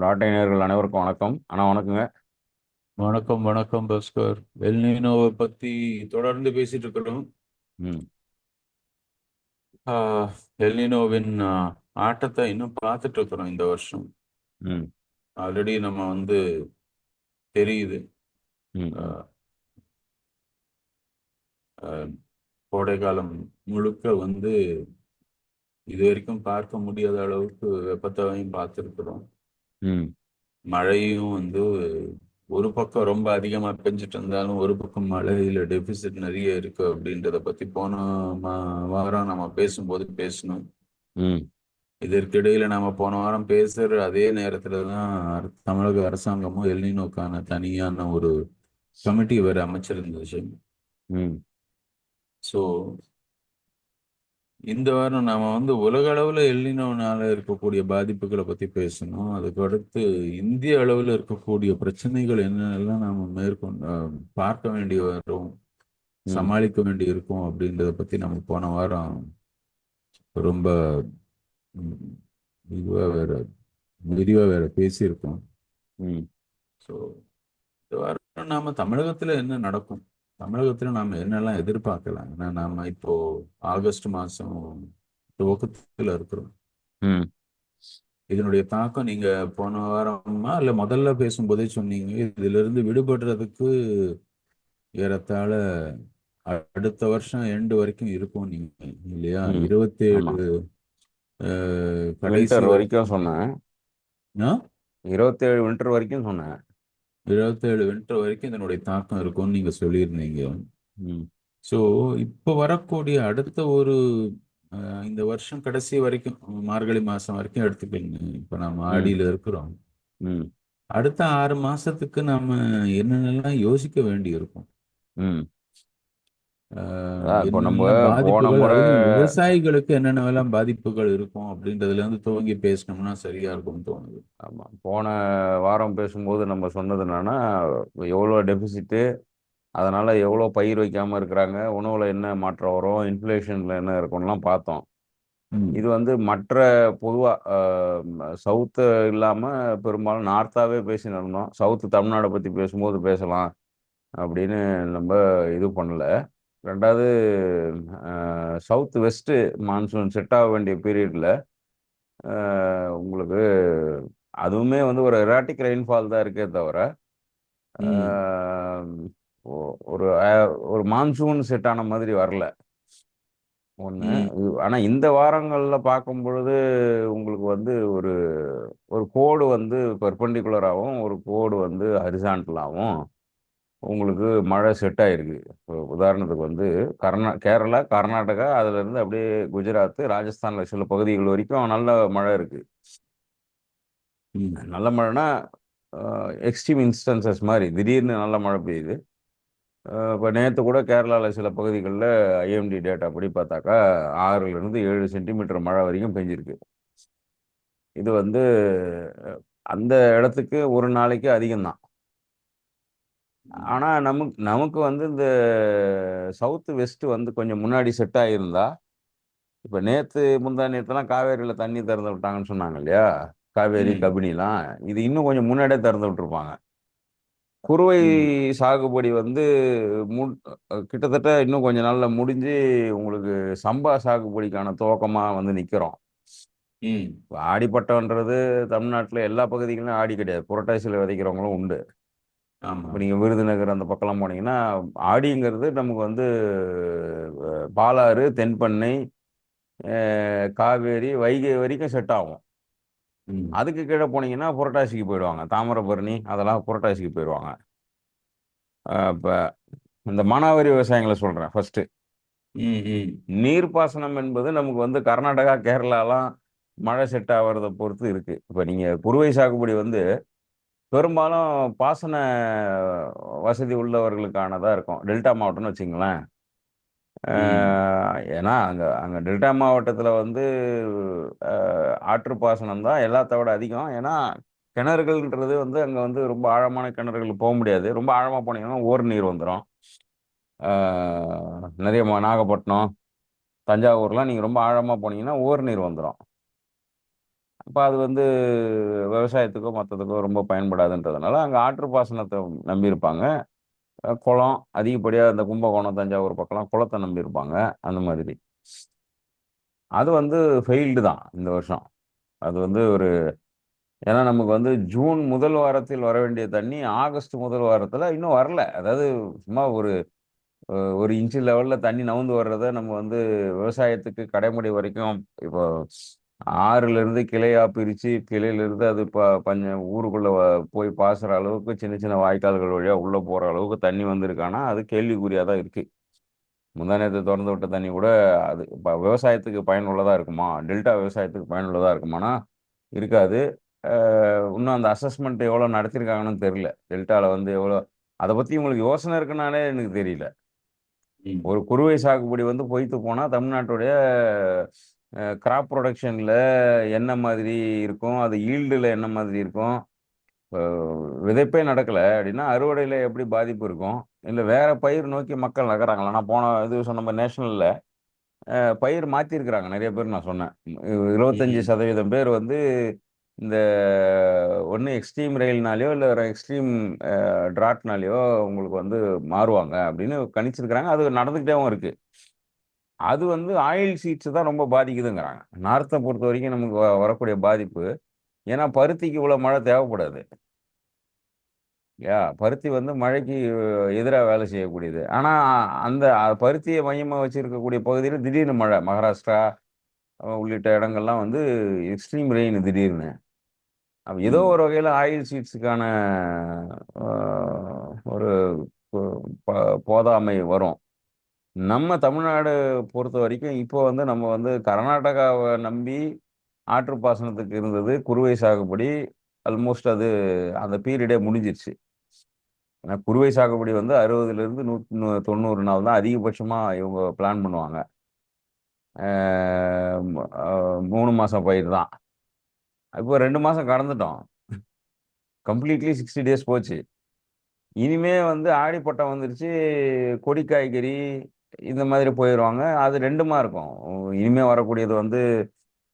ராட்டை நேயர்கள் அனைவருக்கும் வணக்கம். வணக்கங்க. வணக்கம் வணக்கம் பாஸ்கர். எல்னினோவை பத்தி தொடர்ந்து பேசிட்டு இருக்கிறோம். ம். ஆஹ், எல்னினோவின் ஆட்டத்தை இன்னும் பார்த்துட்டு இருக்கிறோம் இந்த வருஷம். ம். ஆல்ரெடி நம்ம தெரியுது. ம். ம். ஆஹ், ஆஹ், கோடை காலம் முழுக்க இது வரைக்கும் பார்க்க முடியாத அளவுக்கு வெப்பத்தையும் பார்த்துருக்குறோம். ம். மழையும் ஒரு பக்கம் ரொம்ப அதிகமா பெஞ்சிட்டு இருந்தாலும் ஒரு பக்கம் மழையில டெபிசிட் நிறைய இருக்கு அப்படின்றத பத்தி போன வாரம் நம்ம பேசும்போது பேசணும். ம். இதற்கிடையில நாம போன வாரம் பேசுற அதே நேரத்துல தான் தமிழக அரசாங்கமும் எல்னினோக்கான தனியான ஒரு கமிட்டி வேற அமைச்சிருந்துச்சு. ம். ஸோ இந்த வாரம் நாம உலக அளவுல எல்னினோனால இருக்கக்கூடிய பாதிப்புகளை பத்தி பேசணும். அதுக்கு அடுத்து இந்திய அளவுல இருக்கக்கூடிய பிரச்சனைகள் என்னென்னலாம் நாம மேற்கொண்டு பார்க்க வேண்டி வரும், ம். சமாளிக்க வேண்டி இருக்கும் அப்படின்றத பத்தி நம்ம போன வாரம் ரொம்ப ம், இதுவா வேற விரிவா வேற பேசியிருக்கோம். ம். ஸோ இந்த வாரம் நாம தமிழகத்துல என்ன நடக்கும், தமிழகத்துல நாம என்னெல்லாம் எதிர்பார்க்கலாம், ஏன்னா நாம இப்போ ஆகஸ்ட் மாசம் துவக்கத்துல இருக்கிறோம். ம். இதனுடைய தாக்கம் நீங்க போன வாரமா இல்ல முதல்ல பேசும்போதே சொன்னீங்க, இதுல இருந்து விடுபடுறதுக்கு ஏறத்தாழ அடுத்த வருஷம் எண்டு வரைக்கும் இருக்கும் நீங்க, இல்லையா? ம். ஆமா. 27 கடைசி வின்டர் வரைக்கும் வரைக்கும் சொன்னேன். ஆ? 27 வின்டர் வரைக்கும் சொன்னேன். 27 வின்டர் வரைக்கும் இதனுடைய தாக்கம் இருக்கும்னு நீங்க சொல்லியிருந்தீங்க. ம். ஸோ இப்போ வரக்கூடிய அடுத்த ஒரு இந்த வருஷம் கடைசி வரைக்கும் மார்கழி மாசம் வரைக்கும் எடுத்துக்கோங்க. இப்போ நம்ம ம். ஆடியில இருக்கிறோம். ம். அடுத்த 6 மாசத்துக்கு நம்ம என்னென்னலாம் யோசிக்க வேண்டி இருக்கும், ம். அதான் இப்போ நம்ம என்னென்னலாம் போன பாதிப்புகள், முறை அதுவும் விவசாயிகளுக்கு என்னென்னலாம் பாதிப்புகள் இருக்கும் அப்படின்றதுல இருந்து துவங்கி பேசினோம்னா சரியா இருக்கும்னு தோணுது. ஆமா, போன வாரம் பேசும்போது நம்ம சொன்னது என்னன்னா, எவ்வளோ டெபிசிட்டு, அதனால எவ்வளோ பயிர் வைக்காம இருக்கிறாங்க, உணவுல என்ன மாற்றம் வரும், இன்ஃப்ளேஷன்ல என்ன இருக்கும்லாம் பார்த்தோம். ம். இது மற்ற பொதுவா சவுத்து இல்லாம பெரும்பாலும் நார்த்தாவே பேசின்னு இருந்தோம். சவுத்து தமிழ்நாட பத்தி பேசும்போது பேசலாம் அப்படின்னு நம்ம இது பண்ணல. 2வது சவுத் வெஸ்ட் மான்சூன் செட் ஆக வேண்டிய பீரியட்ல உங்களுக்கு அதுவுமே ஒரு எராட்டிக் ரெயின்ஃபால் தான் இருக்கே தவிர ம். அஹ், ஒரு ஒரு மான்சூன் செட் ஆன மாதிரி வரல ஒன்று. ம். ஆனால் இந்த வாரங்களில் பார்க்கும் பொழுது உங்களுக்கு ஒரு ஒரு கோடு பெர்பெண்டிகுலராகவும் ஒரு கோடு ஹரிசாண்டலாகவும் உங்களுக்கு மழை செட் ஆயிருக்கு. இப்போ உதாரணத்துக்கு கேரளா, கர்நாடகா, அதுலேருந்து அப்படியே குஜராத், ராஜஸ்தானில் சில பகுதிகள் வரைக்கும் நல்ல மழை இருக்கு. ம். நல்ல மழைனா எக்ஸ்ட்ரீம் இன்ஸ்டன்சஸ் மாதிரி திடீர்னு நல்ல மழை பெய்யுது. இப்போ நேற்று கூட கேரளாவில் சில பகுதிகளில் ஐஎம்டி டேட்டா படி பார்த்தாக்கா 6லேருந்து 7 சென்டிமீட்டர் மழை வரைக்கும் பெஞ்சிருக்கு. இது அந்த இடத்துக்கு ஒரு நாளைக்கு அதிகம்தான். ஆனால் நமக்கு நமக்கு இந்த சவுத்து வெஸ்ட் கொஞ்சம் முன்னாடி செட் ஆகியிருந்தா, இப்போ நேற்று முந்தா நேற்றுலாம் காவேரியில் தண்ணி திறந்து விட்டாங்கன்னு சொன்னாங்க இல்லையா, காவேரி ம். கபினிலாம், இது இன்னும் கொஞ்சம் முன்னாடியே திறந்து விட்டுருப்பாங்க. குறுவை ம். சாகுபடி கிட்டத்தட்ட இன்னும் கொஞ்ச நாள்ல முடிஞ்சு உங்களுக்கு சம்பா சாகுபடிக்கான துவக்கமா நிக்கிறோம். ம். ஆடிப்பட்டம்ன்றது தமிழ்நாட்டில் எல்லா பகுதிகளிலும் ஆடி கிடையாது, புரட்டாசியில் விதைக்கிறவங்களும் உண்டு. ஆமா. இப்போ நீங்கள் விருதுநகர் அந்த பக்கம்லாம் போனீங்கன்னா ஆடிங்கிறது நமக்கு பாலாறு, தென்பண்ணை, காவேரி, வைகை வரைக்கும் செட் ஆகும். ம். அதுக்கு கீழே போனீங்கன்னா புரட்டாசிக்கு போயிடுவாங்க, தாமிரபரணி அதெல்லாம் புரட்டாசிக்கு போயிடுவாங்க. இப்போ இந்த மானாவாரி விவசாயங்களை சொல்கிறேன் ஃபர்ஸ்ட். ம். ம். நீர்ப்பாசனம் என்பது நமக்கு கர்நாடகா, கேரளாலாம் மழை செட் ஆகிறத பொறுத்து இருக்கு. இப்போ நீங்கள் குறுவை சாகுபடி பெரும்பாலும் பாசன வசதி உள்ளவர்களுக்கானதா இருக்கும். டெல்டா மாவட்டம்னு வச்சுங்களேன். ம். ஏன்னா அங்கே அங்கே டெல்டா மாவட்டத்தில் ஆற்று பாசனம் தான் எல்லாத்த விட அதிகம். ஏன்னா கிணறுகள்ன்றது அங்கே ரொம்ப ஆழமான கிணறுகள் போக முடியாது. ரொம்ப ஆழமாக போனீங்கன்னா ஓர் நீர் வந்துடும். நிறைய நாகப்பட்டினம், தஞ்சாவூர்லாம் நீங்கள் ரொம்ப ஆழமாக போனீங்கன்னா ஓர் நீர் வந்துடும். அப்போ அது வந்து விவசாயத்துக்கோ மற்றதுக்கோ ரொம்ப பயன்படாதுன்றதுனால அங்கே ஆற்று பாசனத்தை நம்பியிருப்பாங்க. குளம் அதிகப்படியாக இந்த கும்பகோணம் தஞ்சாவூர் பக்கம்லாம் குளத்தை நம்பியிருப்பாங்க. அந்த மாதிரி அது வந்து ஃபெயில்டு தான் இந்த வருஷம். அது வந்து ஒரு ஏன்னா நமக்கு வந்து ஜூன் முதல் வாரத்தில் வர வேண்டிய தண்ணி ஆகஸ்ட் முதல் வாரத்தில் இன்னும் வரல. அதாவது சும்மா ஒரு இன்ச்சு லெவல்ல தண்ணி நவுந்து வர்றத நம்ம வந்து விவசாயத்துக்கு கடைமடை வரைக்கும் இப்போ ஆறுல இருந்து கிளையா பிரிச்சு கிளையில இருந்து அது ஊருக்குள்ள போய் பாசுற அளவுக்கு சின்ன சின்ன வாய்க்கால்கள் வழியா உள்ள போற அளவுக்கு தண்ணி வந்திருக்கானா அது கேள்விக்குறியா தான் இருக்கு. முந்தா நேத்து திறந்து விட்ட தண்ணி கூட அது விவசாயத்துக்கு பயனுள்ளதா இருக்குமா? டெல்டா விவசாயத்துக்கு பயனுள்ளதா இருக்குமானா இருக்காது. இன்னும் அந்த அசஸ்மெண்ட் எவ்வளோ நடத்தியிருக்காங்கன்னு தெரியல. டெல்டால வந்து எவ்வளோ அத பத்தி உங்களுக்கு யோசனை இருக்குன்னாலே எனக்கு தெரியல. ம். ஒரு குறுவை சாகுபடி வந்து பொய்த்து போனா தமிழ்நாட்டுடைய கிராப் புரொடக்ஷன்ல என்ன மாதிரி இருக்கும்? அது ஈல்டுல என்ன மாதிரி இருக்கும்? அ விதைப்பே நடக்கல அப்படின்னா, அறுவடையில எப்படி பாதிப்பு இருக்கும்? இல்ல வேற பயிர் நோக்கி மக்கள் நகர்றாங்களா? நான் போன இது சொன்ன மாரி நேஷனல்ல பயிர் மாத்தியிருக்கிறாங்க. நெறைய பேர் நான் சொன்னேன். ம். 25% பேர் வந்து இந்த ஒண்ணு எக்ஸ்ட்ரீம் ரெயில்னாலயோ, இல்ல எக்ஸ்ட்ரீம் ட்ராட்னாலயோ உங்களுக்கு வந்து மாறுவாங்க அப்படின்னு கணிச்சிருக்கிறாங்க. அது நடந்துகிட்டேவும் இருக்கு. அது வந்து ஆயில் சீட்ஸ் தான் ரொம்ப பாதிக்குதுங்கிறாங்க. நார்த்த பொறுத்தவரைக்கும் நமக்கு வரக்கூடிய பாதிப்பு. ஏன்னா பருத்திக்கு இவ்வளோ மழை தேவைப்படாது. பருத்தி வந்து மழைக்கு எதிரா வேலை செய்யக்கூடியது. ஆனா அந்த பருத்திய மையமா வச்சிருக்கக்கூடிய பகுதியில திடீர்னு மழை. மகாராஷ்டிரா உள்ளிட்ட இடங்கள்லாம் வந்து எக்ஸ்ட்ரீம் ரெயின் திடீர்னு. அப்ப ஏதோ ம். ஒரு வகையில ஆயில் சீட்ஸுக்கான அ ஒரு பொ ப போதாமை வரும். நம்ம தமிழ்நாடு பொறுத்தவரைக்கும் இப்போ வந்து நம்ம வந்து கர்நாடகாவ நம்பி ஆற்று பாசனத்துக்கு இருந்தது குறுவை சாகுபடி. ஆல்மோஸ்ட் அது அந்த பீரியடே முடிஞ்சிருச்சு. ஏன்னா குறுவை சாகுபடி வந்து 60லிருந்து 90 நாள் தான் அதிகபட்சமா இவங்க பிளான் பண்ணுவாங்க. அ ம அ 3 மாசம் பயிர் தான். இப்போ 2 மாசம் கடந்துட்டோம். கம்ப்ளீட்லி 60 டேஸ் போச்சு. இனிமே வந்து ஆடிப்பட்டம் வந்துருச்சு. கொடி காய்கறி இந்த மாதிரி போயிருவாங்க. அது 2மா இருக்கும். இனிமே வரக்கூடியது வந்து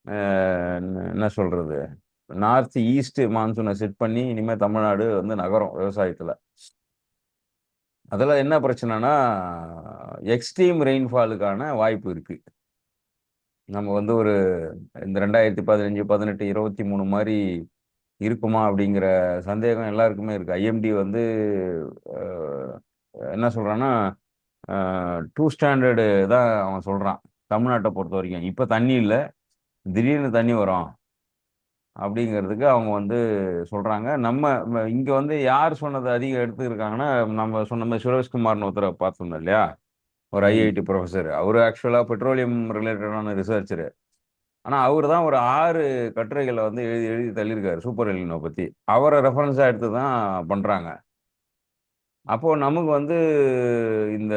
அ என்ன சொல்றது? நார்த் ஈஸ்ட் மான்சூன செட் பண்ணி இனிமே தமிழ்நாடு வந்து நகரும் விவசாயத்துல. அதுல என்ன பிரச்சனைன்னா, எக்ஸ்ட்ரீம் ரெயின்ஃபாலுக்கான வாய்ப்பு இருக்கு. நம்ம வந்து ஒரு இந்த 2015, 18, 23 மாரி இருக்குமா? அப்படிங்கிற சந்தேகம் எல்லாருக்குமே இருக்கு. ஐஎம்டி வந்து அ என்ன சொல்றான்னா, அ 2 ஸ்டாண்டர்டு தான் அவன் சொல்றான். தமிழ்நாட்ட பொறுத்தவரைக்கும். இப்ப தண்ணி இல்ல. திடீர்னு தண்ணி வரும். அப்படிங்கிறதுக்கு அவங்க வந்து சொல்றாங்க. நம்ம இங்க வந்து யார் சொன்னத அதிகம் எடுத்துருக்காங்கன்னா, நம்ம சொன்ன மாரி சுரேஷ்குமார்ன்னு ஒருத்தர பார்த்திருந்தோம் இல்லையா? ஒரு ம். IIT professor. அவரு ஆக்சுவலா பெட்ரோலியம் ரிலேட்டடான ரிசர்ச்சரு. ஆனா, அவரு தான் ஒரு 6 கட்டுரைகள வந்து எழுதி எழுதி தள்ளியிருக்காரு. சூப்பர் எல்னினோ பத்தி. அவர ரெஃபரன்ஸா எடுத்து தான் பண்றாங்க. அப்போ நமக்கு வந்து இந்த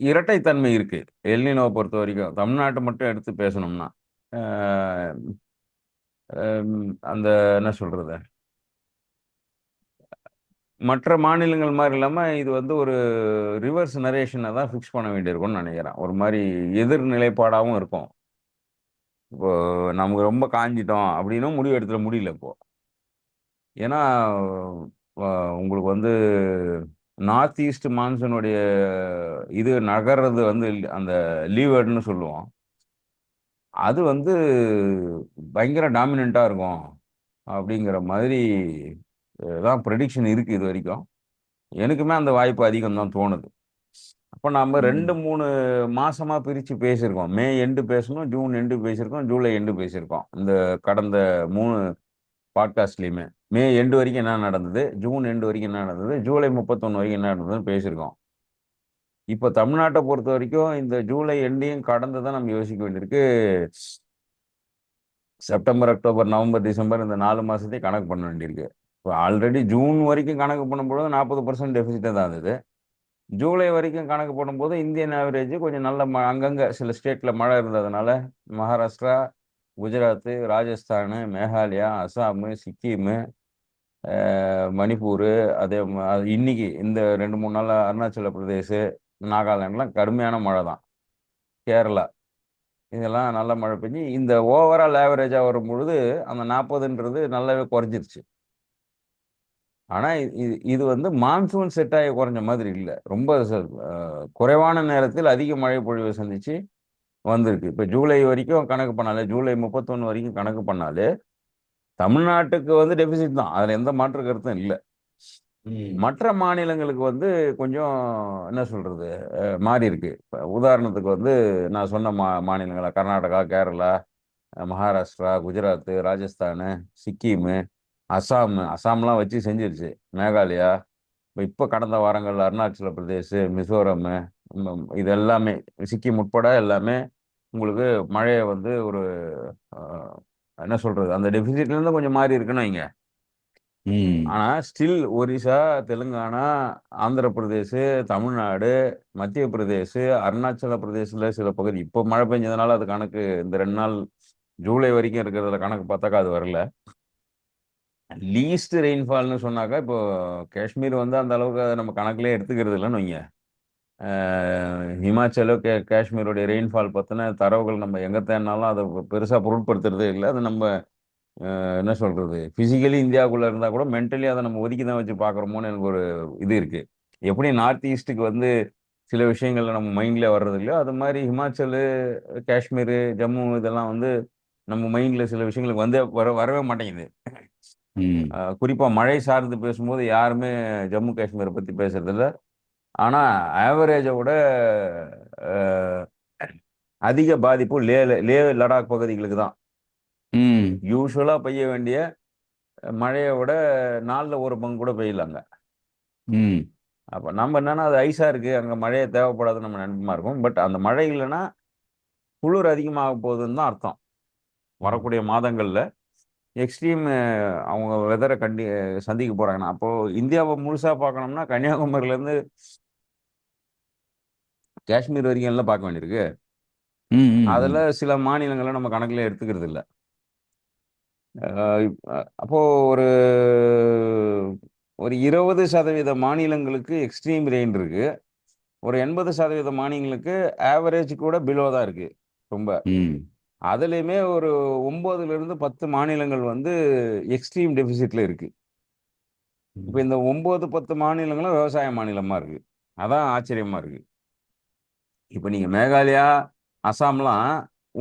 இரட்டைத்தன்மை இருக்கு. எல்னினோவ பொறுத்தவரைக்கும். தமிழ்நாட்ட மட்டும் எடுத்து பேசணும்னா. அ அந்த என்ன சொல்றது? மற்ற மாநிலங்கள் மாரி இல்லாம, இது வந்து ஒரு ரிவர்ஸ் நரேஷன தான் ஃபிக்ஸ் பண்ண வேண்டியிருக்கும்னு நெனைக்கிறேன். ஒரு மாரி எதிர் நிலைப்பாடாவும் இருக்கும். இப்போ நமக்கு ரொம்ப காஞ்சிட்டோம் அப்டின்னும் முடிவு எடுத்துற முடியல இப்போ. ஏன்னா, அ உங்களுக்கு வந்து நார்த் ஈஸ்ட் மான்சூனுடைய இது நகர்றது வந்து அந்த லீவர்ட்ன்னு சொல்லுவோம். அது வந்து பயங்கர டாமினன்ட்டா இருக்கும். அப்டிங்கிற மாதிரி தான் பிரெடிக்ஷன் இருக்கு இதுவரைக்கும். எனக்குமே அந்த வாய்ப்பு அதிகம் தான் தோணுது. அப்ப நாம 2, ம். 3 மாசமா பிரிச்சு பேசியிருக்கோம். மே எண்டு பேசணும், ஜூன் எண்டு பேசியிருக்கோம், ஜூலை எண்டு பேசியிருக்கோம். இந்த கடந்த 3 பாட்காஸ்ட்லயுமே. மே எண்டு வரைக்கும் என்ன நடந்தது? ஜூன் எண்டு வரைக்கும் என்ன நடந்தது? ஜூலை 31 வரைக்கும் என்ன நடந்ததுன்னு பேசியிருக்கோம். இப்ப தமிழ்நாட்ட பொறுத்தவரைக்கும் இந்த ஜூலை எண்டையும் கடந்து தான் நம்ம யோசிக்க வேண்டியிருக்கு. செப்டம்பர், அக்டோபர், நவம்பர், டிசம்பர் இந்த 4 மாசத்தையும் கணக்கு பண்ண வேண்டியிருக்கு. இப்ப ஆல்ரெடி ஜூன் வரைக்கும் கணக்கு பண்ணும்பொழுது 40% டெபிசிட்டா தான் இருந்தது. ஜூலை வரைக்கும் கணக்கு போடும்போது இந்தியன் ஆவரேஜ் கொஞ்சம் நல்ல அங்கங்க சில ஸ்டேட்ல மழை இருந்ததுனால, மகாராஷ்டிரா, குஜராத்து, ராஜஸ்தானு, மேகாலயா, அசாமு, சிக்கிமு, மணிப்பூரு, இன்னைக்கு இந்த 2, 3 நாளா அருணாச்சல பிரதேஷ், நாகாலாந்துலாம் கடுமையான மழை தான். கேரளா. இதெல்லாம் நல்ல மழை பெஞ்சு இந்த ஓவரால் ஆவரேஜா வரும்பொழுது அந்த 40ன்றது நல்லாவே குறைஞ்சிருச்சு. ஆனா இது வந்து மான்சூன் செட் ஆகி குறைஞ்ச மாதிரி இல்ல. ரொம்ப குறைவான நேரத்தில் அதிக மழை பொழிவை சந்திச்சு வந்திருக்கு. இப்ப ஜூலை வரைக்கும் கணக்கு பண்ணாலே, ஜூலை 31 வரைக்கும் கணக்கு பண்ணாலே, தமிழ்நாட்டுக்கு வந்து டெபிசிட் தான். அதுல எந்த மாற்று கருத்தும் இல்ல. ம் மற்ற மாநிலங்களுக்கு வந்து கொஞ்சம் என்ன சொல்றது, மாறி இருக்கு. இப்ப உதாரணத்துக்கு வந்து நான் சொன்ன மாநிலங்கள கர்நாடகா, கேரளா, மகாராஷ்டிரா, குஜராத், ராஜஸ்தானு, சிக்கிமு, அசாம்லாம் வச்சு செஞ்சிருச்சு. மேகாலயா, இப்ப கடந்த வாரங்கள்ல அருணாச்சல பிரதேஷ், மிசோரம், இது எல்லாமே சிக்கிம் உட்பட எல்லாமே உங்களுக்கு மழையை வந்து ஒரு என்ன சொல்றது, அந்த டெபிசிட்ல இருந்து கொஞ்சம் மாறி இருக்குன்னு வைங்க. ம் ஆனா ஸ்டில் ஒரிசா, தெலுங்கானா, ஆந்திர பிரதேஷ், தமிழ்நாடு, மத்திய பிரதேஷ், அருணாச்சல பிரதேசல சில பகுதி இப்போ மழை பெஞ்சதுனால அது கணக்கு இந்த 2 நாள் ஜூலை வரைக்கும் இருக்கிறதுல கணக்கு பார்த்தாக்கா அது வரல. லீஸ்ட் ரெயின்ஃபால்னு சொன்னாக்கா இப்போ காஷ்மீர் வந்து அந்த அளவுக்கு அதை நம்ம கணக்குலயே எடுத்துக்கிறது இல்லைன்னு வைங்க. ஹிமாச்சலோ காஷ்மீருடைய ரெயின்ஃபால் பற்றின தரவுகள் நம்ம எங்கே தேடினாலும் அதை பெருசாக பொருட்படுத்துறதே இல்லை. அது நம்ம என்ன சொல்றது, பிசிக்கலி இந்தியாவுக்குள்ள இருந்தால் கூட மென்டலி அதை நம்ம ஒதுக்கி தான் வச்சு பார்க்குறோமோன்னு எனக்கு ஒரு இது இருக்கு. எப்படி நார்த் ஈஸ்ட்டுக்கு வந்து சில விஷயங்கள்ல நம்ம மைண்ட்ல வர்றது இல்லையோ, அது மாதிரி ஹிமாச்சல், காஷ்மீர், ஜம்மு இதெல்லாம் வந்து நம்ம மைண்ட்ல சில விஷயங்களுக்கு வந்து வரவே மாட்டேங்குது. ம் குறிப்பா மழை சார்ந்து பேசும்போது யாருமே ஜம்மு காஷ்மீரை பத்தி பேசுறது இல்ல. ஆனா ஆவரேஜை விட அஹ், அதிக பாதிப்பு லே லடாக் பகுதிகளுக்கு தான். ம் யூஸ்வலா பெய்ய வேண்டிய மழையை விட நாலுல ஒரு பங்கு கூட பெய்யலாங்க. ம் அப்ப நம்ம என்னன்னா அது ஐஸா இருக்கு, அங்க மழையே தேவைப்படாதுன்னு நம்ம நினைப்பமா இருக்கும். பட் அந்த மழை இல்லைன்னா குளிர் அதிகமாக போகுதுன்னு தான் அர்த்தம். ம் வரக்கூடிய மாதங்கள்ல எக்ஸ்ட்ரீம் அவங்க வெதரை சந்திக்க போறாங்கன்னா, அப்போ இந்தியாவை முழுசா பார்க்கணும்னா கன்னியாகுமரியில இருந்து காஷ்மீர் வரைக்கும் எல்லாம் பார்க்க வேண்டியிருக்கு. ம் ம் அதுல சில மாநிலங்களை நம்ம கணக்குல எடுத்துக்கிறது இல்ல. அப்போ ஒரு ஒரு 20% மாநிலங்களுக்கு எக்ஸ்ட்ரீம் ரெயின் இருக்கு. ஒரு 80% மாநிலங்களுக்கு ஆவரேஜ் கூட பிலோ தான் இருக்கு ரொம்ப. ம் அதுலயுமே ஒரு 9ல இருந்து 10 மாநிலங்கள் வந்து எக்ஸ்ட்ரீம் டெபிசிட்ல இருக்கு. இப்ப ம் இந்த 9, 10 மாநிலங்களும் விவசாய மாநிலமா இருக்கு. அதான் ஆச்சரியமா இருக்கு. இப்ப நீங்க மேகாலயா, அசாம்லாம்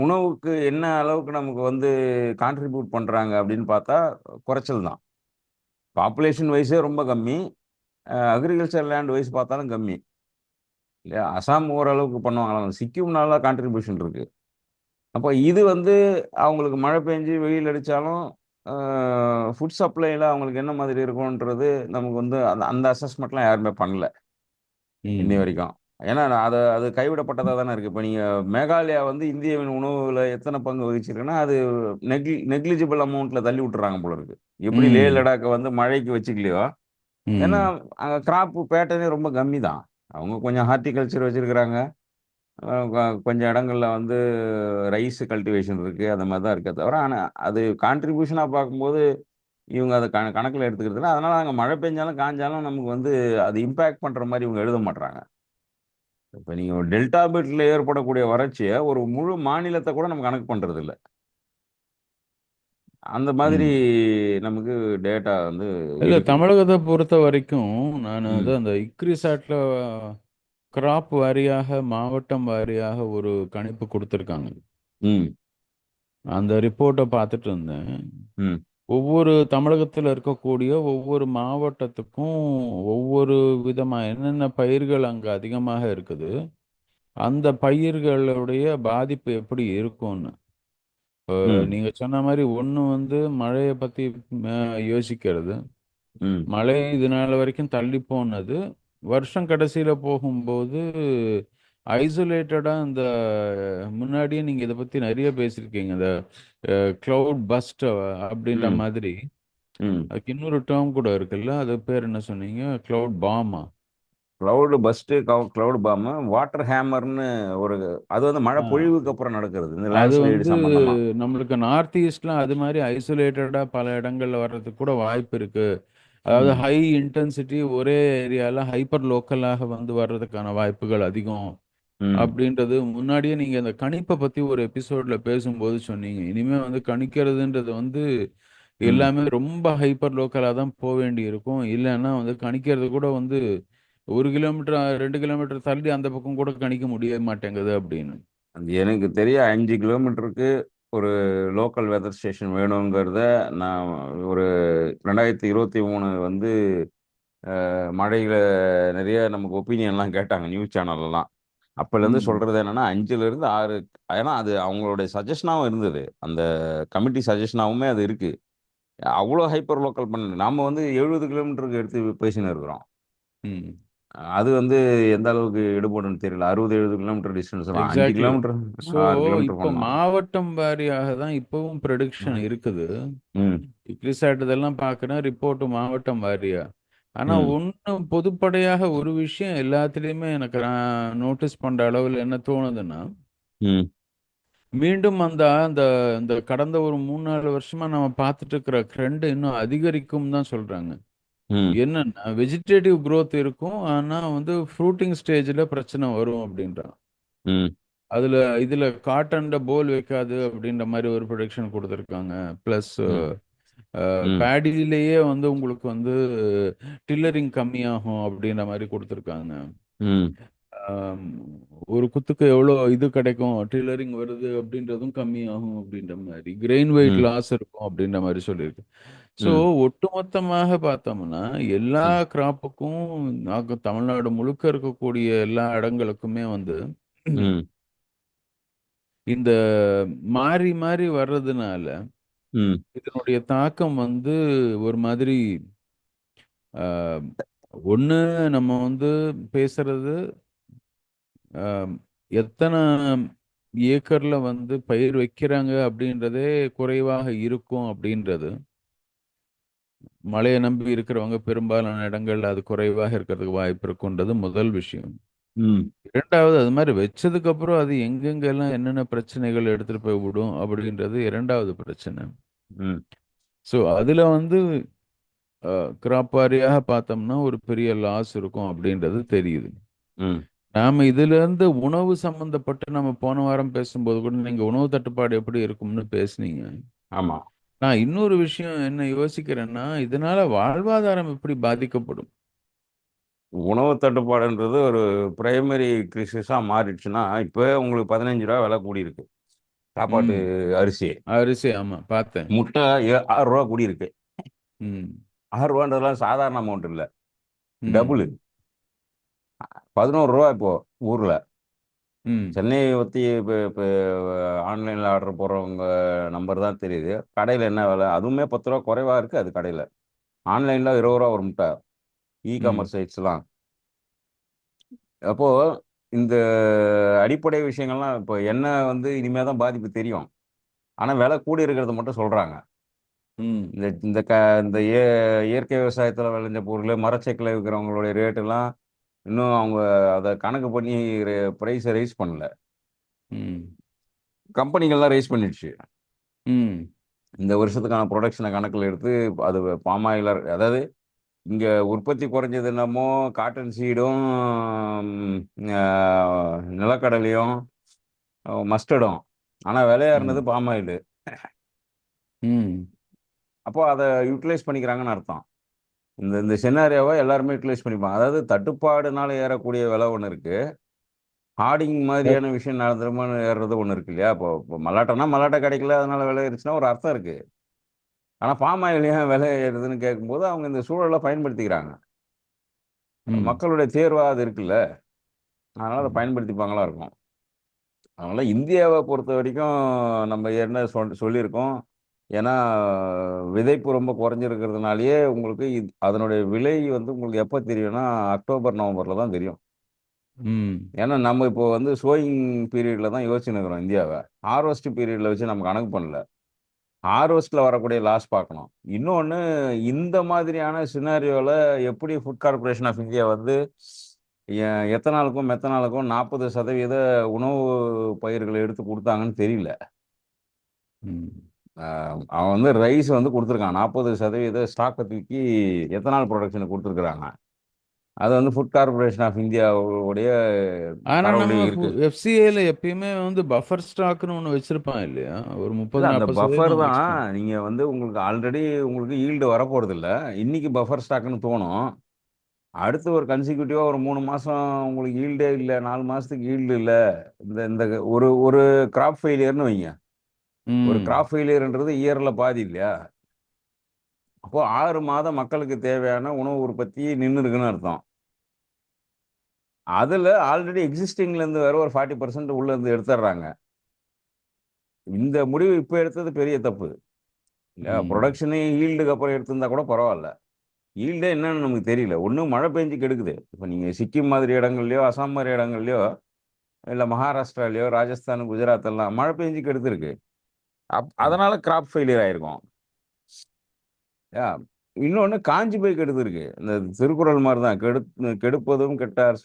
உணவுக்கு என்ன அளவுக்கு நமக்கு வந்து கான்ட்ரிபியூட் பண்றாங்க அப்படின்னு பார்த்தா குறைச்சல் தான். பாப்புலேஷன் வைஸே ரொம்ப கம்மி. அக்ரிகல்ச்சர் லேண்ட் வைஸ் பார்த்தாலும் கம்மி. இல்லையா? அசாம் ஓரளவுக்கு பண்ணுவாங்களாம். சிக்கிம் நல்லா கான்ட்ரிபியூஷன் இருக்கு. அப்போ இது வந்து அவங்களுக்கு மழை பெஞ்சு வெயில் அடிச்சாலும் ஃபுட் சப்ளைல அவங்களுக்கு என்ன மாதிரி இருக்கும்ன்றது நமக்கு வந்து அந்த அந்த அசஸ்மெண்ட்லாம் யாருமே பண்ணல இன்னை ம் வரைக்கும். ஏன்னா அது அது கைவிடப்பட்டதா தானே இருக்கு. இப்போ நீங்க மேகாலயா வந்து இந்தியாவின் உணவுல எத்தனை பங்கு வகிச்சிருக்குன்னா அது நெக்லிஜிபிள் அமௌண்ட்ல தள்ளி விட்டுறாங்க போல இருக்கு. எப்படி லே ம் லடாக்கை வந்து மழைக்கு வச்சுக்கலையோ, ஏன்னா ம் அங்க கிராப் பேட்டர்னே ரொம்ப கம்மி தான். அவங்க கொஞ்சம் ஹார்டிகல்ச்சர் வச்சிருக்கிறாங்க. கொஞ்சம் இடங்கள்ல வந்து ரைஸ் கல்டிவேஷன் இருக்கு. அந்த மாதிரி தான் இருக்கே தவிர, ஆனா அது கான்ட்ரிபியூஷனா பார்க்கும்போது இவங்க அதை கணக்குல எடுத்துக்கிறது இல்ல. அதனால அங்க மழை பெஞ்சாலும் காஞ்சாலும் நமக்கு வந்து அது இம்பாக்ட் பண்ற மாதிரி இவங்க எழுத மாட்றாங்க. இப்ப நீங்க ஒரு டெல்டா பெல்ட்ல ஏற்படக்கூடிய வறட்சிய ஒரு முழு மாநிலத்த கூட நம்ம கணக்கு பண்றது இல்ல. அந்த மாதிரி ம் நமக்கு டேட்டா வந்து இல்ல இருக்குது. தமிழகத்தை பொறுத்த வரைக்கும் நான் வந்து ம். அந்த இக்ரிசாட்ல கிராப் வாரியாக மாவட்டம் வாரியாக ஒரு கணிப்பு கொடுத்துருக்காங்க. ம். அந்த ரிப்போர்ட்டை பார்த்துட்டு இருந்தேன். ம். ஒவ்வொரு தமிழகத்தில் இருக்கக்கூடிய ஒவ்வொரு மாவட்டத்துக்கும் ஒவ்வொரு விதமா என்னென்ன பயிர்கள் அங்கே அதிகமாக இருக்குது, அந்த பயிர்களுடைய பாதிப்பு எப்படி இருக்கும்னு. ம். நீங்க சொன்ன மாதிரி ஒன்று வந்து மழையை பற்றி யோசிக்கிறது. ம். மழை இது நாள் வரைக்கும் தள்ளி போனது. வருஷம் கடைசியில் போகும்போது ஐசோலேட்டடாக இந்த முன்னாடியே நீங்கள் இதை பற்றி நிறைய பேசியிருக்கீங்க. இந்த க்ளவுட் பஸ்ட் அப்படின்ற ம். மாதிரி. ம். அதுக்கு இன்னொரு டேர்ம் கூட இருக்குல்ல, அது பேர் என்ன சொன்னீங்க? க்ளவுட் பாமா? Cloud burst, cloud bomb, water ஹேமர்னு ஒரு அது வந்து மழை ஆ பொழிவுக்கு அப்புறம் நடக்கிறது. இந்த அது லேண்ட்ஸ்லைடு வந்து சம்பந்தமா. நம்மளுக்கு நார்த் ஈஸ்ட்ல அது மாதிரி ஐசோலேட்டடாக பல இடங்கள்ல வர்றதுக்கு கூட வாய்ப்பு இருக்கு. அதாவது ம். ஹை இன்டென்சிட்டி ஒரே ஏரியால ஹைப்பர் லோக்கலாக வந்து வர்றதுக்கான வாய்ப்புகள் அதிகம் ம் அப்படின்றது முன்னாடியே நீங்க அந்த கணிப்பை பத்தி ஒரு எபிசோட்ல பேசும்போது சொன்னீங்க. இனிமே வந்து கணிக்கிறதுன்றது வந்து ம் எல்லாமே ரொம்ப ஹைப்பர் லோக்கலா தான் போ வேண்டி இருக்கும். இல்லன்னா வந்து கணிக்கிறது கூட வந்து 1 கிலோமீட்டர், 2 கிலோமீட்டர் தள்ளி அந்த பக்கம் கூட கணிக்க முடிய மாட்டேங்குது அப்படின்னு. அது எனக்கு தெரிய 5 கிலோமீட்டருக்கு ஒரு லோக்கல் வெதர் ஸ்டேஷன் வேணுங்கிறத நான் ஒரு 2023 வந்து மழையில நிறைய நமக்கு ஒப்பீனியன்லாம் கேட்டாங்க நியூஸ் சேனல்லலாம். அப்போலேருந்து ம். சொல்றது என்னன்னா 5லேருந்து 6. ஏன்னா அது அவங்களுடைய சஜஷனாவும் இருந்தது. அந்த கமிட்டி சஜஷனாவுமே அது இருக்கு. அவ்வளோ ஹைப்பர் லோக்கல் பண்ணல. நாம வந்து 70 கிலோமீட்டருக்கு எடுத்து பேசின்னு இருக்கிறோம். ம். அது வந்து எந்த அளவுக்கு எடுபடும்னு தெரியல. 60, 70 கிலோமீட்டர் டிஸ்டன்ஸ் தான். 5 எக்ஸாக்ட்லி. கிலோமீட்டர், ஸோ 6 கிலோமீட்டர் இப்போ பண்ணலாம். மாவட்டம் வாரியாக தான் இப்பவும் ப்ரெடிக்ஷன் ம். இருக்குது. ம். இக்ரிசாட் இதெல்லாம் பார்க்குறேன் ரிப்போர்ட் மாவட்டம் வாரியா. ஆனா ம். ஒண்ணு பொதுப்படையாக ஒரு விஷயம் எல்லாத்துலயுமே எனக்கு நான் நோட்டீஸ் பண்ற அளவுல என்ன தோணுதுன்னா, ம். மீண்டும் அந்த அந்த இந்த கடந்த ஒரு 3, 4 வருஷமா நம்ம பார்த்துட்டு இருக்கிற ட்ரெண்ட் இன்னும் அதிகரிக்கும் தான் சொல்றாங்க. ம். என்னன்னா வெஜிடேட்டிவ் growth இருக்கும். ஆனா வந்து ஃப்ரூட்டிங் ஸ்டேஜ்ல பிரச்சனை வரும் அப்படின்றான். ம். அதுல இதுல காட்டன்ல போல் வைக்காது அப்படின்ற மாதிரி ஒரு ப்ரொடக்ஷன் கொடுத்துருக்காங்க. பிளஸ் ம். ம். பேடியிலேயே வந்து உங்களுக்கு வந்து டில்லரிங் கம்மியாகும் அப்படின்ற மாதிரி கொடுத்துருக்காங்க. ம். ஆம், ஒரு குத்துக்கு எவ்வளோ இது கிடைக்கும் டில்லரிங் வருது அப்படின்றதும் கம்மியாகும் அப்படின்ற மாதிரி கிரெயின் வெயிட் ம். லாஸ் இருக்கும் அப்படின்ற மாதிரி சொல்லியிருக்கு. ஸோ ம். ஒட்டுமொத்தமாக பார்த்தோம்னா எல்லா ம். கிராப்புக்கும் தமிழ்நாடு முழுக்க இருக்கக்கூடிய எல்லா இடங்களுக்குமே வந்து ம். இந்த மாறி மாறி வர்றதுனால ம். இதனுடைய தாக்கம் வந்து ஒரு மாதிரி ஒன்று நம்ம வந்து பேசுறது ஆம், எத்தனை ஏக்கர்ல வந்து பயிர் வைக்கிறாங்க அப்படின்றதே குறைவாக இருக்கும் அப்படின்றது மழையை நம்பி இருக்கிறவங்க பெரும்பாலான இடங்கள்ல அது குறைவாக இருக்கிறதுக்கு வாய்ப்பு இருக்குன்றது முதல் விஷயம். ம். இரண்டாவது அது மாதிரி வச்சதுக்கு அப்புறம் அது எங்கெங்கெல்லாம் என்னென்ன பிரச்சனைகள் எடுத்துட்டு போய் விடும் அப்படின்றது இரண்டாவது பிரச்சனை. ம். ஸோ அதுல வந்து கிராப் வாரியாக பார்த்தோம்னா ஒரு பெரிய லாஸ் இருக்கும் அப்படின்றது தெரியுது. ம். நாம இதுல இருந்து உணவு சம்பந்தப்பட்டு நம்ம போன வாரம் பேசும்போது கூட நீங்க உணவு தட்டுப்பாடு எப்படி இருக்கும்னு பேசுனீங்க. ஆமா. நான் இன்னொரு விஷயம் என்ன யோசிக்கிறேன்னா இதனால வாழ்வாதாரம் எப்படி பாதிக்கப்படும். உணவு தட்டுப்பாடுன்றது ஒரு பிரைமரி கிரைசிஸா மாறிடுச்சுன்னா, இப்பவே உங்களுக்கு ரூ. 15 விலை கூடியிருக்கு. சாப்பாட்டு ம். அரிசி. அரிசி ஆமா பார்த்தேன். முட்டை ரூ. 6 கூடியிருக்கு. ம். ரூ. 6ன்றதெல்லாம் சாதாரண அமௌண்ட் இல்ல. ம். டபுள். ரூ. 11 இப்போ ஊர்ல. ம். சென்னையை பத்தி இப்ப இப்ப ஆன்லைன்ல ஆர்டர் போடுறவங்க நம்பர் தான் தெரியுது. கடையில என்ன விலை? அதுவுமே ரூ. 10 குறைவா இருக்கு அது கடையில. ஆன்லைன்ல ரூ. 20 ஒரு முட்டை. இ ம். காமர்ஸ் சைட்ஸ்லாம். அப்போ இந்த அடிப்படை விஷயங்கள்லாம் இப்போ எண்ணெய் வந்து இனிமே தான் பாதிப்பு தெரியும். ஆனா விலை கூடி இருக்கிறத மட்டும் சொல்றாங்க. ம். இந்த இந்த இந்த இயற்கை விவசாயத்துல விளைஞ்ச பொருளு, மரச்செக்குல விக்கிறவங்களுடைய ரேட்டெல்லாம் இன்னும் அவங்க அத கணக்கு பண்ணி பிரைஸ ரைஸ் பண்ணல. ம். கம்பெனிகள்லாம் ரைஸ் பண்ணிடுச்சு. ம். இந்த வருஷத்துக்கான புரொடக்ஷன கணக்குல எடுத்து அது பாம் ஆயிலா அதாவது இங்க உற்பத்தி குறைஞ்சது என்னமோ காட்டன் சீடும், ஆ நிலக்கடலையும், மஸ்டர்டும். ஆனா விலை ஏறுனது ம். Palm oil. ம். அப்போ அத யுட்டிலைஸ் பண்ணிக்கிறாங்கன்னு அர்த்தம். இந்த இந்த சினாரியோவ எல்லாருமே யுட்டிலைஸ் பண்ணிப்பாங்க. அதாவது தட்டுப்பாடுனால ஏறக்கூடிய விலை ஒண்ணு இருக்கு. ஹார்டிங் அ- மாதிரியான விஷயம் நடந்துருமான்னு ஏறுறது ஒண்ணு இருக்கு இல்லையா? இப்போ இப்போ மல்லாட்டன்னா மல்லாட்ட கிடைக்கல அதனால விலை ஏறுச்சுன்னா ஒரு அர்த்தம் இருக்கு. ஆனா பாம் ஆயில் ஏன் விலை ஏறுதுன்னு கேட்கும்போது அவங்க இந்த சூழல பயன்படுத்திக்கிறாங்க. ம். மக்களுடைய தேர்வா அது இருக்குல்ல. அதனால அத ம். பயன்படுத்திப்பாங்களா இருக்கும். அதனால இந்தியாவ பொறுத்தவரைக்கும் நம்ம என்ன சொல்லியிருக்கோம். ஏன்னா, விதைப்பு ரொம்ப குறைஞ்சிருக்கிறதுனாலயே உங்களுக்கு அதனுடைய விலை வந்து உங்களுக்கு எப்ப தெரியும்னா, அக்டோபர், நவம்பர்ல தான் தெரியும். ம். ஏன்னா, நம்ம இப்போ வந்து சோயிங் பீரியட்ல தான் யோசிச்சுன்னு இருக்கிறோம் இந்தியாவ. ஹார்வெஸ்ட் பீரியட்ல வச்சு நம்ம கணக்கு பண்ணல. ஹார்வெஸ்ட்ல வரக்கூடிய லாஸ் பார்க்கணும். இன்னொன்னு இந்த மாதிரியான சினாரியோல எப்படி ஃபுட் கார்ப்பரேஷன் ஆஃப் இந்தியா வந்து எத்தனாலுக்கும், மெத்தனாலுக்கும் 40% உணவு பயிர்கள எடுத்து குடுத்தாங்கன்னு தெரியல. ம். அ அவன் வந்து ரைஸ் வந்து குடுத்துருக்கான். 40% ஸ்டாக்க தூக்கி எத்தனால் புரொடக்ஷனுக்கு குடுத்துருக்காங்க. அது வந்து ஃபுட் கார்ப்பரேஷன் ஆஃப் இந்தியாவுடைய ஆனா தரவுல நம்ம இருக்கு. எஃப்சிஏல எப்பயுமே வந்து பஃபர் ஸ்டாக்னு ஒண்ணு வச்சிருப்பான் இல்லையா? ஒரு இல்ல 30 அந்த 40% பஃபர் நம்ம தான் எக்ஸ்போர்ட். நீங்க வந்து உங்களுக்கு ஆல்ரெடி உங்களுக்கு ஈல்டு வரப்போறது இல்ல. இன்னைக்கு பஃபர் ஸ்டாக்ன்னு தோணும். அடுத்து ஒரு கன்சிக்யூட்டிவா ஒரு 3 மாசம் உங்களுக்கு ஈல்டே இல்ல, 4 மாசத்துக்கு ஈல்டு இல்ல. இந்த இந்த ஒரு ஒரு கிராப் ஃபெயிலியர்ன்னு வைங்க. ஒரு ம். கிராப் ஃபெயிலியர்ன்றது இயர்ல பாதி இல்லையா? அப்போ 6 மாதம் மக்களுக்கு தேவையான உணவு உற்பத்தி நின்னு இருக்குன்னு அர்த்தம். அதுல ஆல்ரெடி எக்ஸிஸ்டிங்ல இருந்து வேற ஒரு 40% உள்ள இருந்து எடுத்துடுறாங்க. இந்த முடிவு இப்ப எடுத்தது பெரிய தப்பு. இல்லையா? ம். புரொடக்ஷனே ஈல்டுக்கு அப்புறம் எடுத்திருந்தா கூட பரவால்ல. ஈல்டே என்னன்னு நமக்கு தெரியல. ஒண்ணு மழை பெஞ்சு கெடுக்குது. இப்ப நீங்க சிக்கிம் மாதிரி இடங்கள்லயோ, அசாம் மாரி இடங்கள்லயோ, இல்ல மகாராஷ்டிராலயோ, ராஜஸ்தான், குஜராத் எல்லாம் மழை பெஞ்சு கெடுத்திருக்கு. ம். அதனால கிராப் ஃபெயிலியர் ஆயிருக்கும். யா இன்னொன்னு காஞ்சு போய் கெடுத்திருக்கு. இந்த திருக்குறள் மாரி தான். கெடுப்பதும் கெட்டார்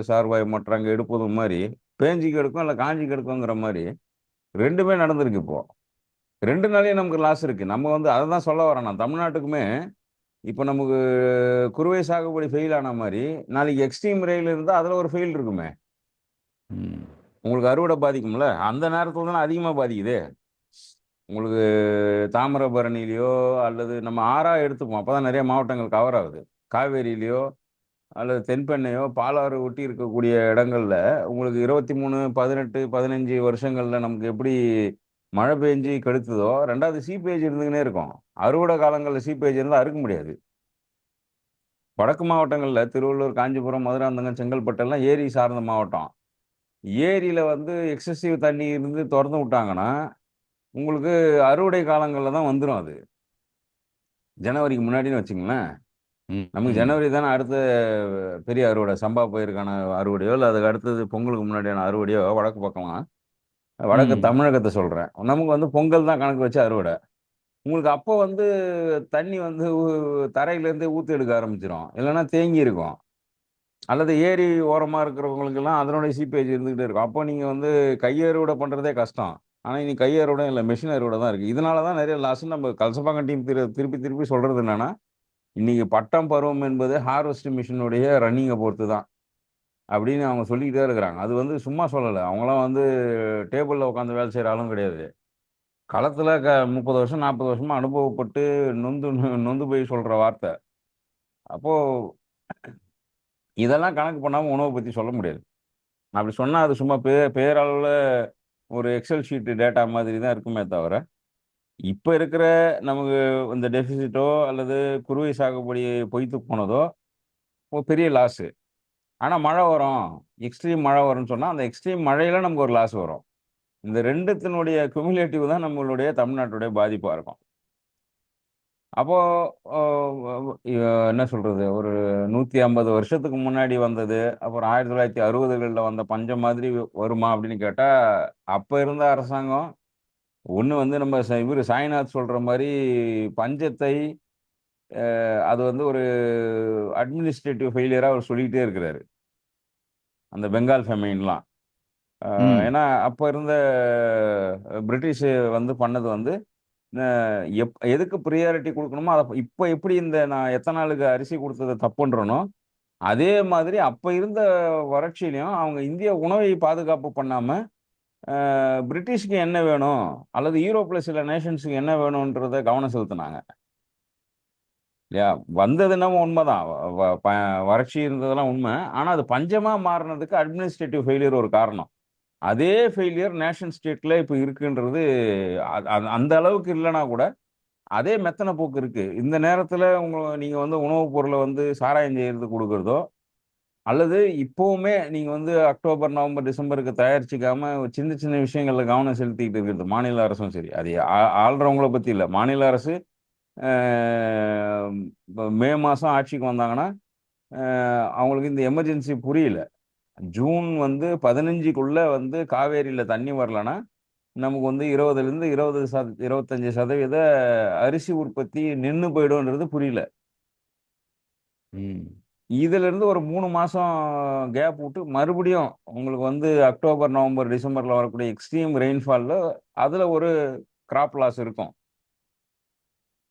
சார்வாய் மற்றாங்க எடுப்பதும் மாரி, பேஞ்சு கெடுக்கும், இல்ல காஞ்சு கெடுக்குங்கிற மாரி 2மே நடந்திருக்கு இப்போ. 2னாலயும் நமக்கு லாஸ் இருக்கு. நம்ம வந்து அததான் சொல்ல வரேன் நான். தமிழ்நாட்டுக்குமே இப்ப நமக்கு குறுவை சாகுபடி ஃபெயில் ஆன மாரி, நாளைக்கு எக்ஸ்ட்ரீம் ரெயின் இருந்தா அதுல ஒரு ஃபெயில் இருக்குமே! ம். உங்களுக்கு அறுவடை பாதிக்கும்ல. அந்த நேரத்துல தானே அதிகமா பாதிக்குது. உங்களுக்கு தாமிரபரணியிலயோ அல்லது நம்ம ஆறா எடுத்துப்போம். அப்பதான் நெறைய மாவட்டங்கள் கவர் ஆகுது. காவேரியிலயோ அல்லது தென்பெண்ணையோ, பாலாறு ஒட்டி இருக்கக்கூடிய இடங்கள்ல உங்களுக்கு 23, 18, 15 வருஷங்கள்ல நமக்கு எப்படி மழை பெஞ்சு கெடுத்ததோ, 2வது சீப்பேஜ் இருந்துக்குன்னே இருக்கும். அறுவடை காலங்கள்ல சீப்பேஜ் இருந்தா அறுக்க முடியாது. வடக்கு மாவட்டங்கள்ல திருவள்ளூர், காஞ்சிபுரம், மதுராந்தகம், செங்கல்பட்டு எல்லாம் ஏரி சார்ந்த மாவட்டம். ஏரியில வந்து எக்ஸசிவ் தண்ணி இருந்து தொறந்து விட்டாங்கன்னா, உங்களுக்கு அறுவடை காலங்கள்ல தான் வந்துரும் அது. ஜனவரிக்கு முன்னாடின்னு வச்சுக்கங்களேன். ம். நமக்கு ம். ஜனவரி தானே அடுத்த பெரிய அறுவடை. சம்பா பயிருக்கான அறுவடையோ, இல்ல அதுக்கு அடுத்தது பொங்கலுக்கு முன்னாடியான அறுவடையோ வடக்கு பக்கம்லாம். வடக்கு ம். தமிழகத்த சொல்றேன். நமக்கு வந்து பொங்கல் தான் கணக்கு வச்சு அறுவடை. உங்களுக்கு அப்போ வந்து தண்ணி வந்து தரையிலேருந்தே ஊத்து எடுக்க ஆரம்பிச்சுரும். இல்லன்னா தேங்கி இருக்கும். அல்லது ஏரி ஓரமா இருக்கிறவங்களுக்கெல்லாம் அதனுடைய சீப்பேஜ் இருந்துகிட்டே இருக்கும். அப்போ நீங்க வந்து கை அறுவடை பண்றதே கஷ்டம். ஆனா, இன்னைக்கு கை அறுவடை இல்ல, மெஷின் அறுவடை தான் இருக்கு. இதனால தான் நெறைய லாஸ்ன்னு நம்ம கலசப்பாக்கம் டீம் திருப்பி திருப்பி சொல்றது என்னன்னா, இன்னைக்கு பட்டம் பருவம் என்பது ஹார்வெஸ்ட் மிஷினுடைய ரன்னிங்க பொறுத்து தான். அப்படின்னு அவங்க சொல்லிக்கிட்டே இருக்கிறாங்க. அது வந்து சும்மா சொல்லல. அவங்கலாம் வந்து டேபிள்ல உட்காந்து வேலை செய்ற ஆளும் கிடையாது. களத்துல 30 வருஷம், 40 வருஷமா அனுபவப்பட்டு நொந்து நொந்து போய் சொல்ற வார்த்தை. அப்போ இதெல்லாம் கணக்கு பண்ணாம உணவ பத்தி சொல்ல முடியாது. அப்படி சொன்னா அது சும்மா பேரளவுல ஒரு எக்ஸெல் ஷீட் டேட்டா மாதிரி தான் இருக்குமே தவிர, இப்ப இருக்கிற நமக்கு இந்த டெபிசிட்டோ அல்லது குறுவை சாகுபடி பொய்த்து போனதோ ஒரு பெரிய லாஸு. ஆனா மழை வரும். எக்ஸ்ட்ரீம் மழை வரும்ன்னு சொன்னா, அந்த எக்ஸ்ட்ரீம் மழையில நமக்கு ஒரு லாஸ் வரும். இந்த 2த்தினுடைய குமுலேட்டிவ் தான் நம்மளுடைய தமிழ்நாட்டுடைய பாதிப்பா இருக்கும். அப்போ அ என்ன சொல்றது? ஒரு 150 வருஷத்துக்கு முன்னாடி வந்தது, அப்புறம் 1960கள்ல வந்த பஞ்சம் மாதிரி வருமா? அப்படின்னு கேட்டா, அப்ப இருந்த அரசாங்கம் ஒண்ணு வந்து நம்ம இவரு சாய்நாத் சொல்ற மாரி பஞ்சத்தை அது வந்து ஒரு அட்மினிஸ்ட்ரேட்டிவ் ஃபெயிலியரா அவர் சொல்லிக்கிட்டே இருக்கிறாரு. அந்த பெங்கால் ஃபெமைன்லாம். ம். ஏன்னா, அப்ப இருந்த பிரிட்டிஷ் வந்து பண்ணது வந்து, அ எதுக்கு பிரையாரிட்டி குடுக்கணுமோ, அத இப்ப எப்படி இந்த நான் எத்தனாலுக்கு அரிசி குடுத்தத தப்புன்றனோ, அதே மாதிரி அப்ப இருந்த வறட்சியிலயும் அவங்க இந்திய உணவை பாதுகாப்பு பண்ணாம, பிரிட்டிஷ்க்கு என்ன வேணும்? அல்லது யூரோப்ல சில நேஷன்ஸ்க்கு என்ன வேணும்ன்றத கவனம் செலுத்துனாங்க. இல்லையா? வந்தது என்னமோ உண்மதான். வ வ ப வறட்சி இருந்ததெல்லாம் உண்ம. ஆனா அது பஞ்சமா மாறுனதுக்கு அட்மினிஸ்ட்ரேட்டிவ் ஃபெயிலியர் ஒரு காரணம். அதே ஃபெயிலியர் நேஷன் ஸ்டேட்ல இப்ப இருக்குன்றது அந்த அளவுக்கு இல்லன்னா கூட, அதே மெத்தன போக்கு இருக்கு. இந்த நேரத்துல நீங்க வந்து உணவு பொருள வந்து சாராயம் செய்யறதுக்கு குடுக்குறதோ, அல்லது இப்பவுமே நீங்க வந்து அக்டோபர், நவம்பர், டிசம்பருக்கு தயாரிச்சுக்காம சின்ன சின்ன விஷயங்கள்ல கவனம் செலுத்திட்டு இருக்கிறது. மாநில அரசும் சரி. அது ஆள்றவங்கள பத்தி இல்ல. மாநில அரசு அ இப்ப மே மாசம் ஆட்சிக்கு வந்தாங்கன்னா, அ அவங்களுக்கு இந்த எமர்ஜென்சி புரியல. ஜூன் வந்து 15க்குள்ள வந்து காவேரியில தண்ணி வரலன்னா, நமக்கு வந்து 20லிருந்து 25% அரிசி உற்பத்தி நின்னு போயிடும்ன்றது புரியல. ம். இதிலிருந்து ஒரு 3 மாசம் கேப் விட்டு மறுபடியும் உங்களுக்கு வந்து அக்டோபர், நவம்பர், டிசம்பர்ல வரக்கூடிய எக்ஸ்ட்ரீம் ரெயின்ஃபால்ல அதுல ஒரு கிராப் லாஸ் இருக்கும்.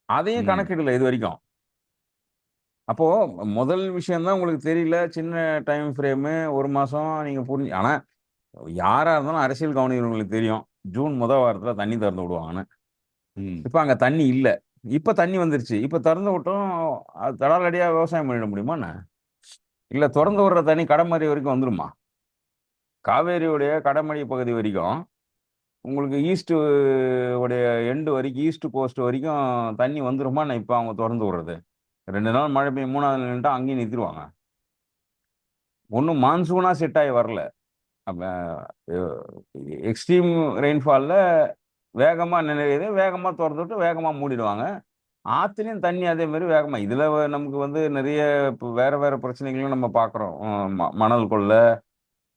அதையும் ம். கணக்கிடல இதுவரைக்கும். அப்போ முதல் விஷயம் தான் உங்களுக்கு தெரியல. சின்ன டைம் ஃப்ரேமு 1 மாசம் நீங்க ஆனா யாரா இருந்தாலும் அரசியல் கவனிக்கிறவங்களுக்கு தெரியும். ஜூன் வாரத்துல தண்ணி திறந்து விடுவாங்கன்னு. ம். இப்ப அங்க தண்ணி இல்ல. இப்ப தண்ணி வந்துருச்சு. இப்ப திறந்து விட்டோம். அது தடாலடியா விவசாயம் பண்ணிட முடியுமா என்ன? இல்ல ம். தொறந்து விடுற தண்ணி கடமடை வரைக்கும் வந்துருமா? காவேரியுடைய கடமடை பகுதி வரைக்கும், உங்களுக்கு ஈஸ்ட் உடைய எண்ட் வரைக்கும், ஈஸ்ட் கோஸ்ட் வரைக்கும் தண்ணி வந்துருமா என்ன இப்ப அவங்க தொறந்து விடுறது? 2 நாள் மழை பெய்யும் 3வது நாள் நின்னுட்டா அங்கேயும் நிறுத்திருவாங்க. ஒண்ணும் மான்சூனா செட் ஆகி வரல. அப்ப எ எக்ஸ்ட்ரீம் ரெயின்ஃபால்ல வேகமா நிறையுது. வேகமா தொறந்து விட்டு வேகமா மூடிடுவாங்க. ஆத்துலயும் தண்ணி அதே மாரி வேகமா இதுல நமக்கு வந்து நெறைய இப்ப வேற வேற பிரச்சனைகளும் நம்ம பார்க்குறோம். மணல் கொள்ள,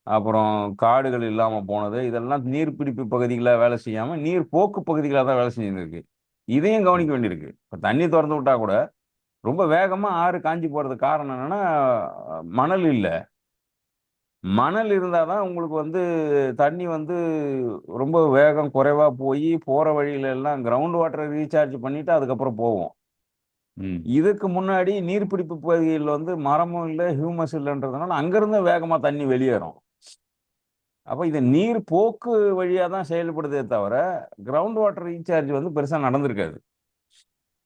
அப்புறம் காடுகள் இல்லாம போனது. இதெல்லாம் நீர்பிடிப்பு பகுதிகளா வேலை செய்யாம, நீர் போக்கு பகுதிகளா தான் வேலை செஞ்சுன்னு இருக்கு. இதையும் ம். கவனிக்க வேண்டியிருக்கு. இப்ப தண்ணி தொறந்து விட்டா கூட, ரொம்ப வேகமா ஆறு காய்ஞ்சு போறதுக்கு காரணம் என்னன்னா, மணல் இல்ல. மணல் இருந்தா தான் உங்களுக்கு வந்து தண்ணி வந்து ரொம்ப வேகம் குறைவா போயி, போற வழியில எல்லாம் கிரவுண்ட் வாட்டர ரீசார்ஜ் பண்ணிட்டு அதுக்கப்புறம் போவும். ம். இதுக்கு முன்னாடி நீர்பிடிப்பு பகுதிகள்ல வந்து மரமும் இல்ல, ஹியூமஸ் இல்லன்றதுனால அங்கிருந்து வேகமா தண்ணி வெளியேறும். அப்ப இது நீர் போக்கு வழியா தான் செயல்படுதே தவிர, கிரவுண்ட் வாட்டர் ரீசார்ஜ் வந்து பெருசா நடந்திருக்காது.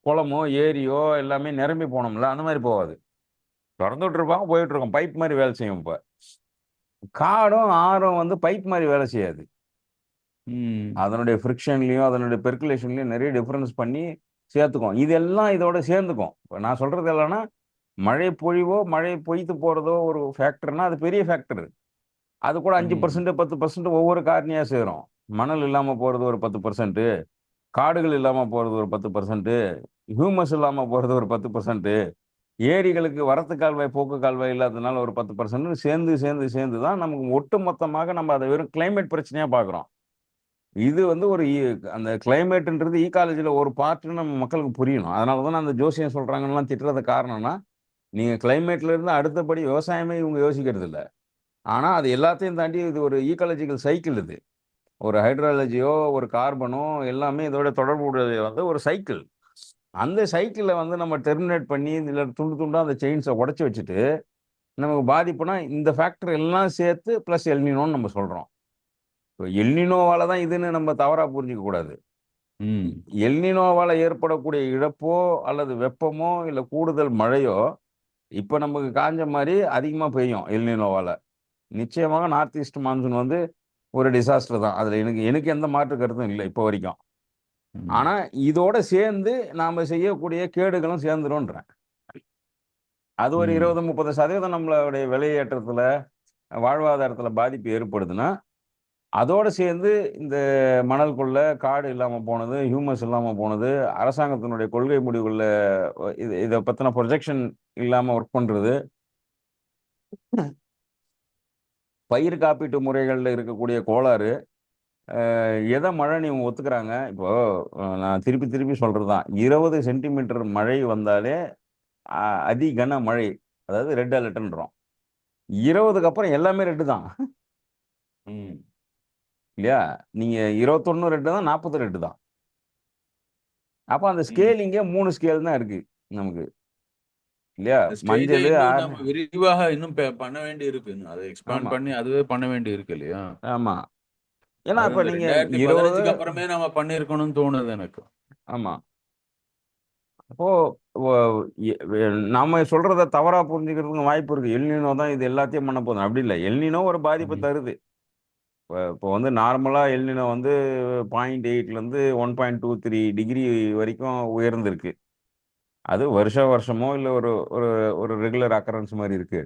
குளமோ, ஏரியோ எல்லாமே நிரம்பி போனோம்ல, அந்த மாரி போவாது. தொறந்து விட்டுருப்பாங்க, போயிட்டு இருக்கும். பைப் மாரி வேலை செய்யும் இப்ப. காடும், ஆறும் வந்து பைப் மாரி வேலை செய்யாது. ம். அதனுடைய ஃப்ரிக்ஷன்லயும், அதனுடைய பெர்குலேஷன்லயும் நெறைய டிஃபரன்ஸ் பண்ணி சேர்த்துக்கும். இதெல்லாம் இதோட சேர்ந்துக்கும். இப்ப நான் சொல்றது என்னன்னா, மழை பொழிவோ, மழை பொய்த்து போறதோ ஒரு ஃபேக்டர்னா, அது பெரிய ஃபேக்டர். அது கூட ம். 5% 10% ஒவ்வொரு காரணியா சேரும். மணல் இல்லாம போறது ஒரு 10%, காடுகள் இல்லாம போறது ஒரு 10%, ஹியூமஸ் இல்லாம போறது ஒரு 10%, ஏரிகளுக்கு வரத்து கால்வாய், போக்கு கால்வாய் இல்லாததுனால ஒரு 10% சேர்ந்து, சேர்ந்து, சேர்ந்து தான் நமக்கு ஒட்டுமொத்தமாக நம்ம அத வெறும் கிளைமேட் பிரச்சனையா பார்க்குறோம். இது வந்து ஒரு அந்த கிளைமேட்ன்றது ஈகாலஜில ஒரு பார்ட்ன்னு நம்ம மக்களுக்கு புரியணும். அதனால தானே அந்த ஜோசியம் சொல்றாங்கன்னுலாம் திட்டுறதுக்கு காரணம்னா, நீங்க கிளைமேட்ல இருந்து அடுத்தபடி விவசாயமே இவங்க யோசிக்கிறது இல்ல. ஆனா, அது எல்லாத்தையும் தாண்டி இது ஒரு ஈகாலஜிக்கல் சைக்கிள் இது. ஒரு ஹைட்ராலஜியோ, ஒரு கார்பனோ எல்லாமே இதோட தொடர்புடையது வந்து ஒரு சைக்கிள். அந்த சைக்கிள வந்து நம்ம டெர்மினேட் பண்ணி, இதுல துண்டு துண்டா அந்த செயின்ஸ உடைச்சு வச்சுட்டு, நமக்கு பாதிப்புனா இந்த ஃபேக்டர் எல்லாம் சேர்த்து பிளஸ் எல்னினோன்னு நம்ம சொல்றோம். இப்ப எல்னினோவால தான் இதுன்னு நம்ம தவறா புரிஞ்சுக்க கூடாது. ம். எல்னினோவால ஏற்படக்கூடிய இழப்போ, அல்லது வெப்பமோ, இல்ல கூடுதல் மழையோ, இப்ப நமக்கு காஞ்ச மாரி அதிகமா பெய்யும் எல்னினோவால. நிச்சயமாக நார்த் ஈஸ்ட் மான்சூன் வந்து ஒரு டிசாஸ்டர் தான். அதுல எனக்கு எனக்கு எந்த மாற்று கருத்தும் இல்ல இப்ப வரைக்கும். ம். ஆனா, இதோட சேர்ந்து நாம செய்யக்கூடிய கேடுகளும் சேர்ந்துரும்ன்றேன். அது ஒரு ம். 20, 30% நம்மளுடைய விலையேற்றத்துல, வாழ்வாதாரத்துல பாதிப்பு ஏற்படுதுன்னா, அதோட சேர்ந்து இந்த மணல் கொள்ள, காடு இல்லாம போனது, ஹியூமஸ் இல்லாம போனது, அரசாங்கத்தினுடைய கொள்கை முடிவுகள்ல இத பத்தின ப்ரொஜெக்ஷன் இல்லாம ஒர்க் பண்றது, பயிர் காப்பீட்டு முறைகள்ல இருக்கக்கூடிய கோளாறு, எத மழைன்னு இவங்க ஒத்துக்கிறாங்க. இப்போ நான் திருப்பி திருப்பி சொல்றது தான். 20 சென்டிமீட்டர் மழை வந்தாலே அ அதி கனமழை. அதாவது ரெட் அலர்ட்ன்றோம். 20க்கு அப்புறம் எல்லாமே ரெட் தான். ம். இல்லையா? நீங்க 21 ரெட் தான், 40 ரெட் தான். அப்ப அந்த ம். ஸ்கேலிங்கே 3 ஸ்கேல் தான் இருக்கு நமக்கு. இல்லையா? இந்த ஸ்டேஜ மஞ்சளு, இன்னும் நம்ம விரிவாக இன்னும் பண்ண வேண்டி இருக்கு. அத எக்ஸ்பாண்ட் ஆமா, பண்ணி அதுவே பண்ண வேண்டி இருக்கு இல்லையா? ஆமா. ஏன்னா அது இப்ப இந்த நீங்க 20 2015க்கு அப்புறமே நம்ம பண்ணியிருக்கணும்னு தோணுது எனக்கு. ஆமா. அப்போ ஒ எ வெ நாம சொல்றத தவறா புரிஞ்சுக்கிறதுக்கு வாய்ப்பு இருக்கு. எல்னினோ தான் இது எல்லாத்தையும் பண்ண போதும். அப்படி இல்ல. எல்னினோ ஒரு பாதிப்ப ம். தருது. இப்போ வந்து நார்மலா எல்னினோ வந்து 0.8லேருந்து 1.23 டிகிரி வரைக்கும் உயர்ந்திருக்கு. அது வருஷா வருஷமோ இல்ல ஒரு ஒரு ஒரு ரெகுலர் அக்கரன்ஸ் மாரி இருக்கு.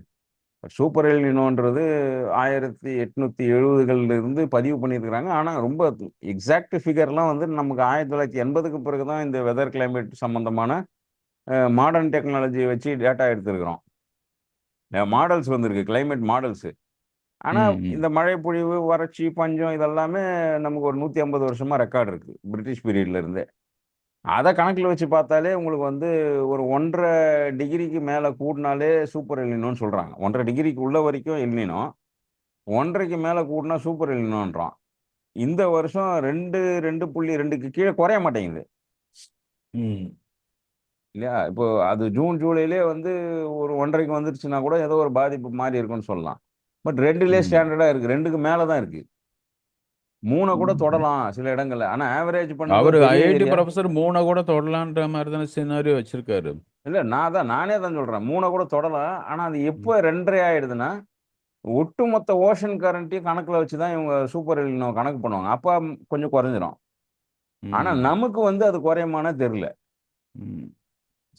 சூப்பர் எல்னினோன்றது 1870கள்ல இருந்து பதிவு பண்ணியிருக்கிறாங்க. ஆனா ரொம்ப எக்ஸாக்ட் ஃபிகர்லாம் வந்து நமக்கு 1980க்கு பிறகு தான் இந்த வெதர் கிளைமேட் சம்பந்தமான மாடர்ன் டெக்னாலஜிய வச்சு டேட்டா எடுத்திருக்கிறோம். மாடல்ஸ் வந்திருக்கு. Climate models. ஆனா, ம். ம். இந்த மழை பொழிவு, வறட்சி, பஞ்சம் இதெல்லாமே நமக்கு ஒரு 150 வருஷமா ரெக்கார்ட் இருக்கு. பிரிட்டிஷ் பீரியட்ல இருந்தே. அத கணக்குல வச்சு பார்த்தாலே உங்களுக்கு வந்து ஒரு 1 1/2 டிகிரிக்கு மேல கூடுனாலே சூப்பர் எல்னினோன்னு சொல்றாங்க. 1 1/2 டிகிரிக்கு உள்ள வரைக்கும் எல்னினோ. 1 1/2க்கு மேல கூடுனா சூப்பர் எல்னினோன்றான். இந்த வருஷம் 2, 2.2க்கு கீழ குறைய மாட்டேங்குது. ம். இல்லையா? இப்போ அது ஜூன், ஜூலைலயே வந்து ஒரு 1.5க்கு வந்துருச்சுன்னா கூட ஏதோ ஒரு பாதிப்பு மாறி இருக்குன்னு சொல்லலாம். பட் 2லயே ம். ஸ்டாண்டர்டா இருக்கு. 2க்கு மேல தான் இருக்கு. 3 கூட ம். தொடலாம் சில இடங்கள்ல. ஆனா ஆவரேஜ் பண்ணும்போது அவரு பெரிய ஐஐடி ஏரியா ப்ரொஃபசர் 3 கூட தொடலான்ற மாதிரி தானே சினாரியோ வச்சிருக்காரு. இல்ல நானே தான் சொல்றேன். 3 கூட தொடலாம். ஆனா அது ம். எப்ப 2.5 ஆயிடுதுன்னா, ஒட்டுமொத்த ஓஷன் கரண்ட்டையும் கணக்குல வச்சு தான் இவங்க சூப்பர் எல்னினோ கணக்கு பண்ணுவாங்க. அப்ப கொஞ்சம் குறைஞ்சிரும். ஆனா ம். நமக்கு வந்து அது குறையுமான்னா தெரியல. ம்.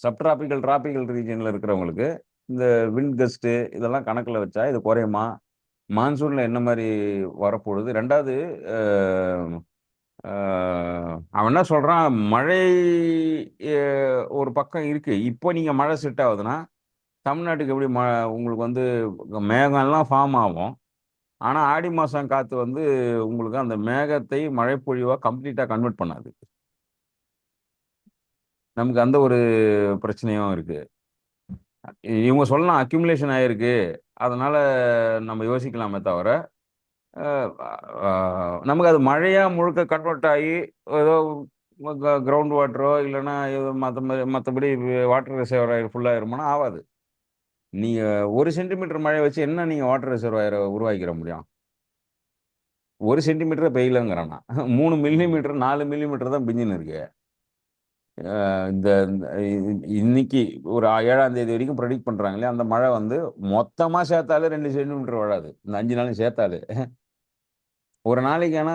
சப்டிராபிக்கல், டிராபிக்கல் ரீஜியன்ல இருக்கிறவங்களுக்கு, இந்த விண்ட் கஸ்ட் இதெல்லாம் கணக்குல வச்சா இது குறையுமா? மான்சூன்ல என்ன மாரி வரப்போகுது? 2வது அ அ அவன் என்ன சொல்றான், மழை எ ஒரு பக்கம் இருக்கு. இப்போ நீங்க மழை செட் ஆகுதுன்னா, தமிழ்நாட்டுக்கு எப்படி உங்களுக்கு வந்து மேகம்லாம் ஃபார்ம் ஆகும். ஆனா, ஆடி மாசம் காத்து வந்து உங்களுக்கு அந்த மேகத்தை மழைப்பொழிவா கம்ப்ளீட்டா கன்வெர்ட் பண்ணாது. நமக்கு அந்த ஒரு பிரச்சனையும் இருக்கு. இவங்க சொல்லலாம் அக்யூமுலேஷன் ஆயிருக்கு. அதனால நம்ம யோசிக்கலாமே தவிர, அ அ நமக்கு அது மழையா முழுக்க கன்வெர்ட் ஆயி, ஏதோ கிரவுண்ட் வாட்டரோ இல்லன்னா ஏதோ மத்தபடி வாட்டர் ரிசர்வாயர் ஃபுல் ஆயிருமான்னா ஆவாது. நீங்க 1 சென்டிமீட்டர் மழை வச்சு என்ன நீங்க வாட்டர் ரிசர்வாயர உருவாக்கிற முடியும்? 1 சென்டிமீட்டரே பெய்யலங்கிறான் நான். 3 ம். மில்லிமீட்டர், 4 மில்லிமீட்டர் தான் பெஞ்சுன்னு இருக்கு. இந்த இந்த இன்னைக்கு ஒரு 7ஆம் தேதி வரைக்கும் பிரெடிக்ட் பண்றாங்களே, அந்த மழை வந்து மொத்தமா சேர்த்தாலே 2 சென்டிமீட்டர் விழாது. இந்த 5 நாளும் சேர்த்தாலே. ஒரு நாளைக்கு ஆனா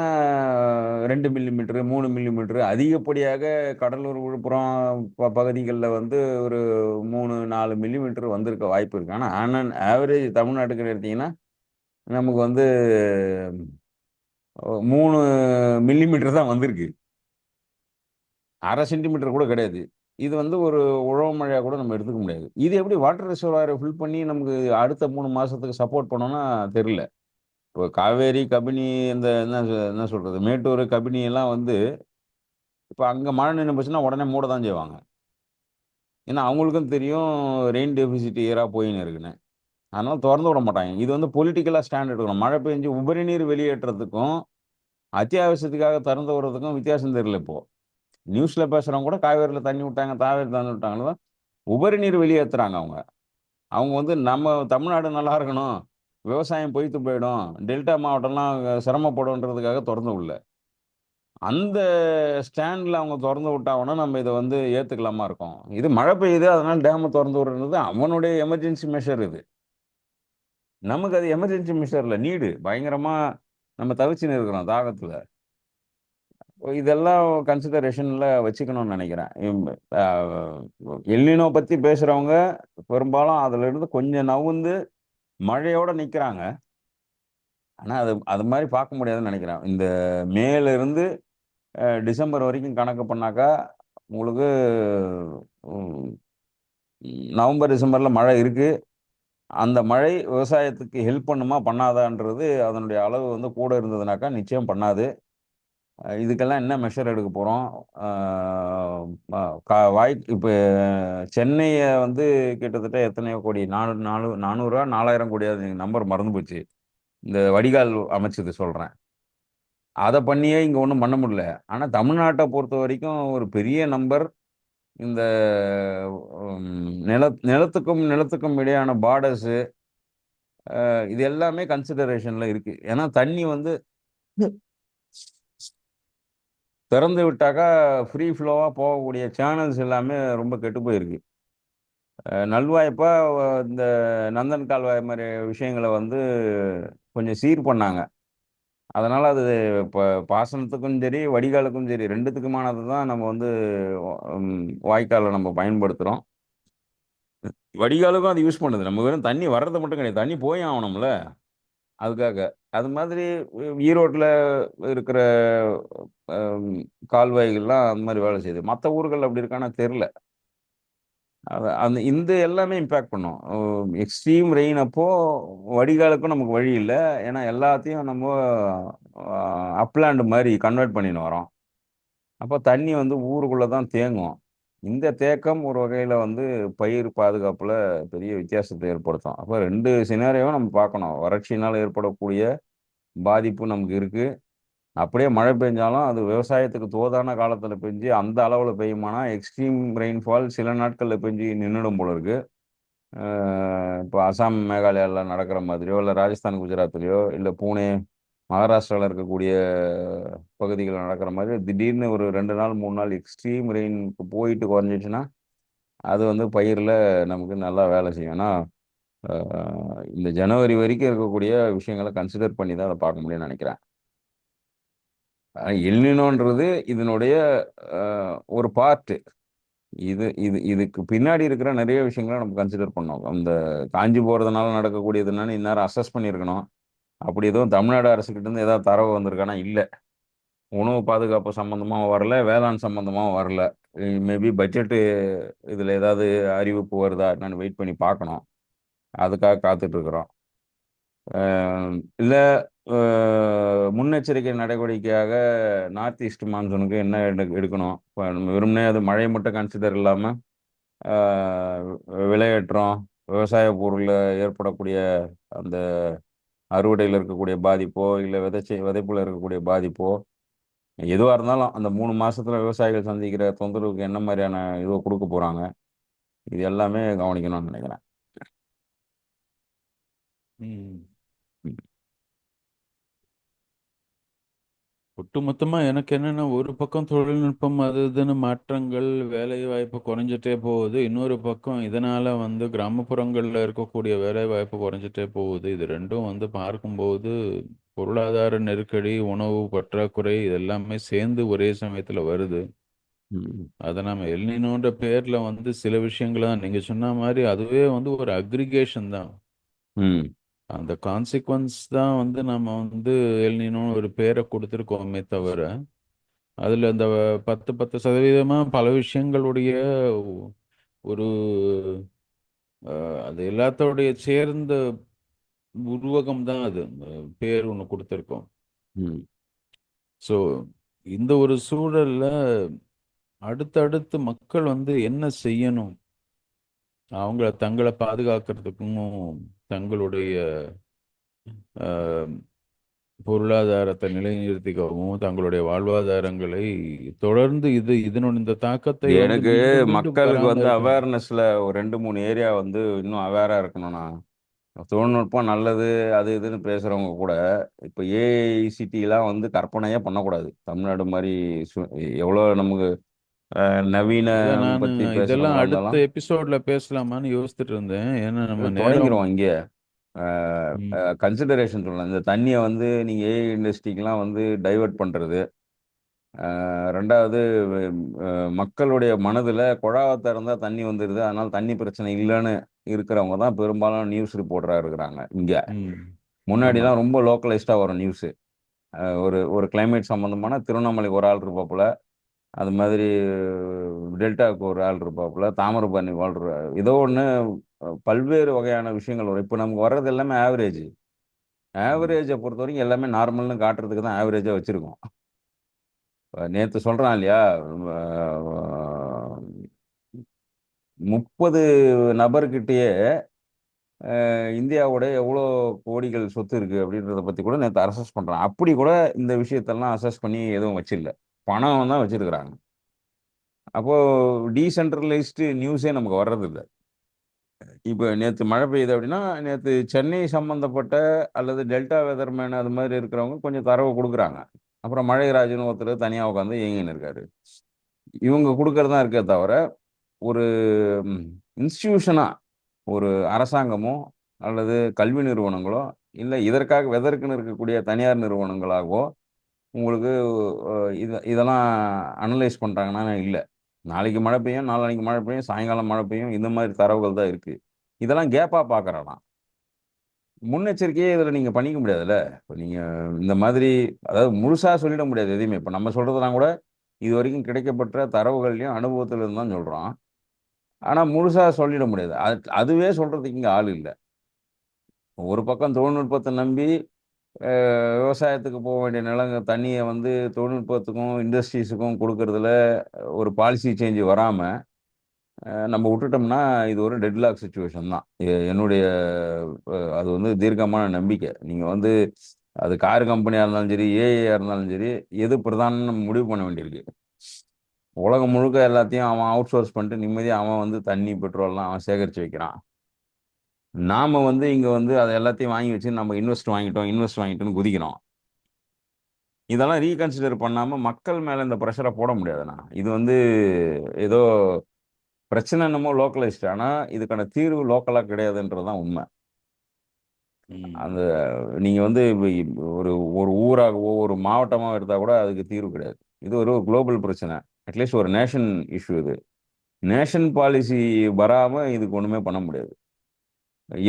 2 மில்லிமீட்டர், 3 மில்லிமீட்டர் அதிகப்படியாக கடலூர், விழுப்புரம் பகுதிகள்ல வந்து ஒரு 3, 4 மில்லிமீட்டர் வந்திருக்க வாய்ப்பு இருக்கு. ஆனா ஆன் அன் ஆவரேஜ் தமிழ்நாட்டுக்குன்னு எடுத்தீங்கன்னா, நமக்கு வந்து 3 மில்லிமீட்டர் தான் வந்திருக்கு. 1/2 சென்டிமீட்டர் கூட கிடையாது. இது வந்து ஒரு உழவு மழையா கூட நம்ம எடுத்துக்க முடியாது. இது எப்படி வாட்டர் ரிசர்வாயர ஃபில் பண்ணி நமக்கு அடுத்த 3 மாசத்துக்கு சப்போர்ட் பண்ணும்னா தெரியல. இப்போ காவேரி, கபினி இந்த என்ன சொல்றது? மேட்டூர், கபினி எல்லாம் வந்து இப்ப அங்க மழை நின்னு போச்சுன்னா உடனே மூட தான் செய்வாங்க. ஏன்னா அவங்களுக்கும் தெரியும் ரெயின் டெஃபிசிட் இயரா போயின்னு இருக்குன்னு. அதனால தொறந்து விட மாட்டாங்க. இது வந்து பொலிட்டிக்கலா ஸ்டாண்ட் எடுக்கணும். மழை பெஞ்சு உபரி நீர் வெளியேற்றத்துக்கும், அத்தியாவசியத்துக்காக திறந்து விடுறதுக்கும் வித்தியாசம் தெரியல இப்போ. நியூஸ்ல பேசுறவங்க கூட காவேரியில தண்ணி விட்டாங்க, காவேரியில தண்ணி விட்டாங்கன்னு தான் உபரி நீர் வெளியேத்துறாங்க அவங்க. அவங்க வந்து நம்ம தமிழ்நாடு நல்லா இருக்கணும், விவசாயம் பொய்த்து போயிடும், டெல்டா மாவட்டம்லாம் சிரமப்படும்ன்றதுக்காக தொறந்து விடல. அந்த ஸ்டாண்ட்ல அவங்க தொறந்து விட்டா வேணா நம்ம இத வந்து ஏத்துக்கலாமா இருக்கும். இது மழை பெய்யுது அதனால டேம தொறந்து விடுறது அவனுடைய எமர்ஜென்சி மெஷர் இது. நமக்கு அது எமர்ஜென்சி மெஷர் இல்ல. பயங்கரமா நம்ம தவிச்சுன்னு இருக்கிறோம் தாகத்துல. இதெல்லாம் கன்சிடரேஷன்ல வச்சுக்கணும்னு நெனைக்கிறேன். அ எல்னினோ பத்தி பேசுறவங்க பெரும்பாலும் அதிலிருந்து கொஞ்சம் நவுந்து மழையோட நிக்கிறாங்க. ஆனா அது அது மாரி பார்க்க முடியாதுன்னு நெனைக்கிறேன். இந்த மேல இருந்து டிசம்பர் வரைக்கும் கணக்கு பண்ணாக்கா, உங்களுக்கு ம் நவம்பர், டிசம்பர்ல மழை இருக்கு. அந்த மழை விவசாயத்துக்கு ஹெல்ப் பண்ணுமா? பண்ணாதான்றது அதனுடைய அளவு வந்து கூட இருந்ததுனாக்கா, நிச்சயம் பண்ணாது. இதுக்கெல்லாம் என்ன மெஷர் எடுக்க போறோம்? ஆ ம கா வாய் இப்ப சென்னைய வந்து கிட்டத்தட்ட எத்தனையோ கோடி 400 4000 கோடியா எனக்கு நம்பர் மறந்து போச்சு. இந்த வடிகால் அமைச்சது சொல்றேன். அத பண்ணியே இங்க ஒண்ணும் பண்ண முடியல. ஆனா தமிழ்நாட்ட பொறுத்தவரைக்கும் ஒரு பெரிய நம்பர் இந்த நிலத்துக்கும் நிலத்துக்கும் இடையான பார்டர்ஸு இது எல்லாமே கன்சிடரேஷன்ல இருக்கு. ஏன்னா தண்ணி வந்து திறந்து விட்டாக்கா, ஃப்ரீ ஃப்ளோவா போகக்கூடிய சேனல்ஸ் எல்லாமே ரொம்ப கெட்டு போயிருக்கு. நல்வாய்ப்பா இந்த நந்தன் கால்வாய் மாரி விஷயங்கள வந்து கொஞ்சம் சீர் பண்ணாங்க. அதனால அது இப்ப பாசனத்துக்கும் சரி, வடிகாலுக்கும் சரி 2த்துக்குமானது தான் நம்ம வந்து வாய்க்கால நம்ம பயன்படுத்துறோம். வடிகாலுக்கும் அது யூஸ் பண்ணுது. நம்ம வெறும் தண்ணி வர்றது மட்டும் கிடையாது. தண்ணி போயும் ஆவணும்ல. அதுக்காக. அது மாதிரி ஈரோட்ல இருக்கிற கால்வாய்கள்லாம் அந்த மாரி வேலை செய்யுது. மத்த ஊர்கள்ல அப்படி இருக்கான்னா தெர்ல. இந்த எல்லாமே இம்பாக்ட் பண்ணும். எக்ஸ்ட்ரீம் ரெயின் அப்போ வடிகாலுக்கும் நமக்கு வழி இல்ல. ஏன்னா எல்லாத்தையும் நம்ம அ அப்லேண்ட் மாரி கன்வெர்ட் பண்ணின்னு வரோம். அப்ப தண்ணி வந்து ஊருக்குள்ள தான் தேங்கும். இந்த தேக்கம் ஒரு வகையில வந்து பயிர் பாதுகாப்புல பெரிய வித்தியாசத்த ஏற்படுத்தும். அப்ப 2 சினாரியோவும் நம்ம பார்க்கணும். வறட்சியினால ஏற்படக்கூடிய பாதிப்பு நமக்கு இருக்கு. அப்படியே மழை பெஞ்சாலும் அது விவசாயத்துக்கு தோதான காலத்தில் பெஞ்சு அந்த அளவில் பெய்யுமானா எக்ஸ்ட்ரீம் ரெயின்ஃபால் சில நாட்களில் பெஞ்சு நின்றுடும் போல இருக்கு. இப்போ அசாம் மேகாலயாவில் நடக்கிற மாதிரியோ இல்லை ராஜஸ்தான் குஜராத்லேயோ இல்லை பூனே மகாராஷ்டிராவில் இருக்கக்கூடிய பகுதிகளில் நடக்கிற மாதிரி திடீர்னு ஒரு 2 நாள் 3 நாள் எக்ஸ்ட்ரீம் ரெயினுக்கு போயிட்டு குறைஞ்சிச்சுன்னா அது வந்து பயிரில் நமக்கு நல்லா வேலை செய்யும். ஏன்னா இந்த ஜனவரி வரைக்கும் இருக்கக்கூடிய விஷயங்களை கன்சிடர் பண்ணி தான் அதை பார்க்க முடியும்னு நினைக்கிறேன். எல்னினோன்றது இதனுடைய ஒரு பார்ட்டு. இதுக்கு பின்னாடி இருக்கிற நிறைய விஷயங்களை நம்ம கன்சிடர் பண்ணோம். அந்த காஞ்சி போகிறதுனால நடக்கக்கூடியது என்னன்னு இந்நேரம் அசஸ் பண்ணியிருக்கணும். அப்படி எதுவும் தமிழ்நாடு அரசுக்கிட்ட இருந்து ஏதாவது தரவு வந்திருக்கானா? இல்லை. உணவு பாதுகாப்பு சம்மந்தமாக வரல, வேளாண் சம்மந்தமாக வரல. மேபி பட்ஜெட்டு இதில் ஏதாவது அறிவிப்பு வருதா என்னன்னு வெயிட் பண்ணி பார்க்கணும். அதுக்காக காத்துட்ருக்குறோம். இல்லை முன்னெச்சரிக்கை நடவடிக்கையாக நார்த் ஈஸ்ட் மான்சூனுக்கு என்ன எடுக்கணும்? இப்போ நம்ம வெறுமனே அது மழை மட்டும் கன்சிடர் இல்லாமல் விலையேற்றம், விவசாய பொருளில் ஏற்படக்கூடிய அந்த அறுவடையில் இருக்கக்கூடிய பாதிப்போ இல்லை விதைப்புல இருக்கக்கூடிய பாதிப்போ எதுவாக இருந்தாலும் அந்த 3 மாசத்துல விவசாயிகள் சந்திக்கிற தொந்தரவுக்கு என்ன மாதிரியான இதுவை கொடுக்க போகிறாங்க, இது எல்லாமே கவனிக்கணும்னு நினைக்கிறேன். ம். ஒட்டுமொத்தமா எனக்கு என்னன்னா, ஒரு பக்கம் தொழில்நுட்பம் அது இதுன்னு மாற்றங்கள், வேலை வாய்ப்பு குறைஞ்சிட்டே போகுது. இன்னொரு பக்கம் இதனால வந்து கிராமப்புறங்கள்ல இருக்கக்கூடிய வேலை வாய்ப்பு குறைஞ்சிட்டே போகுது. இது ரெண்டும் வந்து பார்க்கும்போது பொருளாதார நெருக்கடி, உணவு பற்றாக்குறை இது எல்லாமே சேர்ந்து ஒரே சமயத்துல வருது. அதை நம்ம எல்னினோன்ற பேர்ல வந்து சில விஷயங்கள் தான் நீங்க சொன்ன மாதிரி அதுவே வந்து ஒரு அக்ரிகேஷன் தான். அந்த கான்சிக்வன்ஸ் தான் வந்து நம்ம வந்து எல்னினோன்னு ஒரு பேரை கொடுத்துருக்கோமே தவிர அதில் அந்த 10% பல விஷயங்களுடைய ஒரு அது எல்லாத்தோடைய சேர்ந்த உருவகம் தான் அது பேர் ஒன்று கொடுத்துருக்கோம். ஸோ இந்த ஒரு சூழல்ல அடுத்தடுத்து மக்கள் வந்து என்ன செய்யணும், தங்களை பாதுகாக்கிறதுக்கும் தங்களுடைய பொருளாதாரத்தை நிலைநிறுத்திக்கவும் தங்களுடைய வாழ்வாதாரங்களை தொடர்ந்து இதனுடைய இந்த தாக்கத்தை வந்து எனக்கு மீண்டும் மீண்டும் மக்களுக்கு வராம வந்து இருக்கணும். அவேர்னஸ்ல ஒரு 2 3 ஏரியா வந்து இன்னும் அவேரா இருக்கணும்னா, தொழில்நுட்பம் நல்லது அது இதுன்னு பேசுறவங்க கூட இப்போ ஏஐசிடிலாம் வந்து கற்பனையே பண்ணக்கூடாது. தமிழ்நாடு மாதிரி எவ்வளோ நமக்கு அதான் நவீனம் நான் பத்தி இதெல்லாம் பேசுறவங்களா அடுத்த இருந்தாலும் எபிசோட்ல பேசலாமான்னு யோசிச்சுட்டு இருந்தேன். ஏன்னா நம்ம நேரம். தொடங்கிரும் இங்கே. ம், கன்சிடரேஷன் சொல்லலாம். இந்த தண்ணியை வந்து நீங்கள் ஏஐ இண்டஸ்ட்ரிக்கெலாம் வந்து டைவர்ட் பண்ணுறது. ரெண்டாவது மக்களுடைய மனதில் குழாவை திறந்தா தண்ணி வந்துடுது, அதனால தண்ணி பிரச்சனை இல்லைன்னு இருக்கிறவங்க தான் பெரும்பாலும் நியூஸ் ரிப்போர்ட்டராக இருக்கிறாங்க இங்கே. ம். ஆமா. முன்னாடிலாம் ரொம்ப லோக்கலைஸ்டாக வரும் நியூஸு. ஒரு ஒரு கிளைமேட் சம்மந்தமான திருவண்ணாமலைக்கு ஒரு ஆள் இருப்பாப்புல, அது மாதிரி டெல்டாவுக்கு ஒரு ஆள் இருப்பாப்புல, தாமிரபரணி வாழ்ற ஏதோ ஒன்று பல்வேறு வகையான விஷயங்கள் வரும். இப்போ நமக்கு வர்றது எல்லாமே ஆவரேஜ். ஆவரேஜை பொறுத்த வரைக்கும் எல்லாமே நார்மல்னு காட்டுறதுக்கு தான் ஆவரேஜாக வச்சுருக்கோம். நேற்று சொல்கிறான் இல்லையா, 30 நபர்கிட்டயே இந்தியாவோட எவ்வளோ கோடிகள் சொத்து இருக்குது அப்படின்றத பற்றி கூட நேற்று அசஸ் பண்ணுறான். அப்படி கூட இந்த விஷயத்தெல்லாம் அசஸ் பண்ணி எதுவும் வச்சிடல, பணம் தான் வச்சுருக்கிறாங்க. அப்போது டீசென்ட்ரலைஸ்டு நியூஸே நமக்கு வர்றதில்லை. இப்போ நேற்று மழை பெய்யுது அப்படின்னா நேற்று சென்னை சம்மந்தப்பட்ட அல்லது டெல்டா வெதர்மேன் அது மாதிரி இருக்கிறவங்க கொஞ்சம் தரவு கொடுக்குறாங்க. அப்புறம் மழைராஜன் ஒருத்தர் தனியாக உட்காந்து இயங்கின்னு இருக்காரு. இவங்க கொடுக்கறது தான் இருக்கே தவிர ஒரு இன்ஸ்டிடியூஷனாக ஒரு அரசாங்கமோ அல்லது கல்வி நிறுவனங்களோ இல்லை இதற்காக வெதற்குன்னு இருக்கக்கூடிய தனியார் நிறுவனங்களாகவோ உங்களுக்கு இதெல்லாம் அனலைஸ் பண்ணுறாங்கன்னா இல்லை. நாளைக்கு மழை பெய்யும், நாளைக்கு மழை பெய்யும், சாயங்காலம் மழை பெய்யும், இந்த மாதிரி தரவுகள் தான் இருக்குது. இதெல்லாம் கேப்பாக பார்க்குறலாம். முன்னெச்சரிக்கையே இதில் நீங்கள் பண்ணிக்க முடியாதுல்ல. இப்போ நீங்கள் இந்த மாதிரி அதாவது முழுசாக சொல்லிட முடியாது எதையுமே. இப்போ நம்ம சொல்கிறதுலாம் கூட இது வரைக்கும் கிடைக்கப்பட்ட தரவுகள்லையும் அனுபவத்திலிருந்து தான் சொல்கிறோம். ஆனால் முழுசாக சொல்லிட முடியாது. அதுவே சொல்கிறதுக்கு இங்கே ஆள் இல்லை. ஒரு பக்கம் தொழில்நுட்பத்தை நம்பி விவசாயத்துக்கு போக வேண்டிய நிலங்க தண்ணியை வந்து தொழில்நுட்பத்துக்கும் இண்டஸ்ட்ரீஸுக்கும் கொடுக்கறதுல ஒரு பாலிசி சேஞ்ச் வராமல் நம்ம விட்டுட்டோம்னா இது ஒரு டெட்லாக் சுச்சுவேஷன் தான். என்னுடைய அது வந்து தீர்க்கமான நம்பிக்கை. நீங்கள் வந்து அது கார் கம்பெனியாக இருந்தாலும் சரி, ஏஐயாக இருந்தாலும் சரி, எது பிரதானம்னு நம்ம முடிவு பண்ண வேண்டியிருக்கு. உலகம் முழுக்க எல்லாத்தையும் அவன் அவுட் சோர்ஸ் பண்ணிட்டு நிம்மதியாக அவன் வந்து தண்ணி பெட்ரோல்லாம் அவன் சேகரித்து வைக்கிறான். நாம வந்து இங்க வந்து அதை எல்லாத்தையும் வாங்கி வச்சு நம்ம இன்வெஸ்ட் வாங்கிட்டோம்னு குதிக்கிறோம். இதெல்லாம் ரீகன்சிடர் பண்ணாம மக்கள் மேல இந்த ப்ரெஷரை போட முடியாதுண்ணா. இது வந்து ஏதோ பிரச்சனை என்னமோ லோக்கலைஸ்டு. ஆனா இதுக்கான தீர்வு லோக்கலா கிடையாதுன்றதுதான் உண்மை. அந்த ம். நீங்க வந்து ஒரு ஒரு ஊராகவோ ஒரு மாவட்டமாக எடுத்தா கூட அதுக்கு தீர்வு கிடையாது. இது ஒரு குளோபல் பிரச்சனை. அட்லீஸ்ட் ஒரு நேஷன் இஷ்யூ இது. நேஷன் பாலிசி வராம இதுக்கு ஒண்ணுமே பண்ண முடியாது.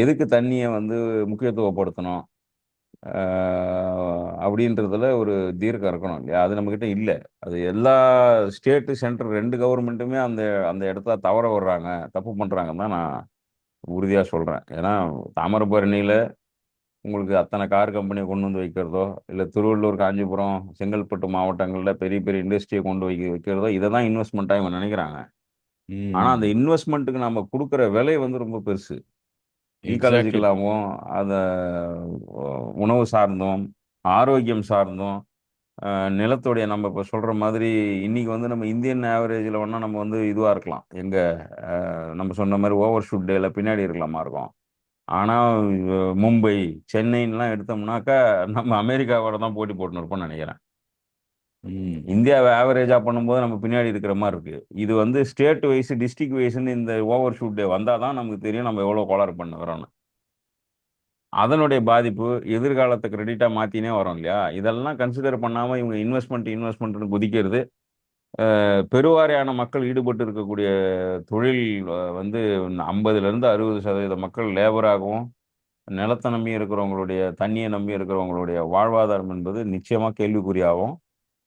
எதுக்கு தண்ணியை வந்து முக்கியத்துவப்படுத்தணும் அப்படின்றதுல ஒரு தீர்க்கம் இருக்கணும் இல்லையா? அது நம்மக்கிட்ட இல்லை. அது எல்லா ஸ்டேட்டு சென்ட்ரல் ரெண்டு கவர்மெண்ட்டுமே அந்த அந்த இடத்துல தவற விடுறாங்க, தப்பு பண்ணுறாங்கன்னு தான் நான் உறுதியாக சொல்கிறேன். ஏன்னா தாமிரபரணியில் உங்களுக்கு அத்தனை கார் கம்பெனியை கொண்டு வந்து வைக்கிறதோ, இல்லை திருவள்ளூர், காஞ்சிபுரம், செங்கல்பட்டு மாவட்டங்களில் பெரிய பெரிய இண்டஸ்ட்ரியை கொண்டு வைக்கிறதோ, இதை தான் இன்வெஸ்ட்மெண்ட்டாக இவங்க நினைக்கிறாங்க. ஆனால் அந்த ம். இன்வெஸ்ட்மெண்ட்டுக்கு நம்ம கொடுக்குற விலை வந்து ரொம்ப பெருசு. எக்ஸாக்ட்லி. ஈக்காலஜிக்கலாகவும், அதை உணவு சார்ந்தும், ஆரோக்கியம் சார்ந்தும், நிலத்துடைய நம்ம இப்போ சொல்கிற மாதிரி இன்னைக்கு வந்து நம்ம இந்தியன் ஆவரேஜில் வேணா நம்ம வந்து இதுவாக இருக்கலாம். நம்ம சொன்ன மாதிரி ஓவர் ஷூட் டேல பின்னாடி இருக்கலாமா இருக்கும். ஆனால் மும்பை, சென்னைன்னுலாம் எடுத்தோம்னாக்கா நம்ம அமெரிக்காவோட தான் போட்டி போட்டுன்னு இருப்போம்னு நினைக்கிறேன். ம். இந்தியாவை ஆவரேஜாக பண்ணும்போது நம்ம பின்னாடி இருக்கிற மாதிரி இருக்கு. இது வந்து ஸ்டேட் வைஸ், டிஸ்ட்ரிக்ட் வைஸ்ன்னு இந்த ஓவர் ஷூட் டே வந்தால் தான் நமக்கு தெரியும் நம்ம எவ்வளோ கோளாறு பண்ணுறோம்னு. அதனுடைய பாதிப்பு எதிர்காலத்தை கிரெடிட்டாக மாற்றினே வரும் இல்லையா? இதெல்லாம் கன்சிடர் பண்ணாமல் இவங்க இன்வெஸ்ட்மெண்ட்னு குதிக்கிறது. பெருவாரியான மக்கள் ஈடுபட்டு இருக்கக்கூடிய தொழில் வந்து 50லேருந்து 60% மக்கள் லேபராகவும், நிலத்தை நம்பி இருக்கிறவங்களுடைய, தண்ணியை நம்பி இருக்கிறவங்களுடைய வாழ்வாதாரம் என்பது நிச்சயமாக கேள்விக்குறியாகும்.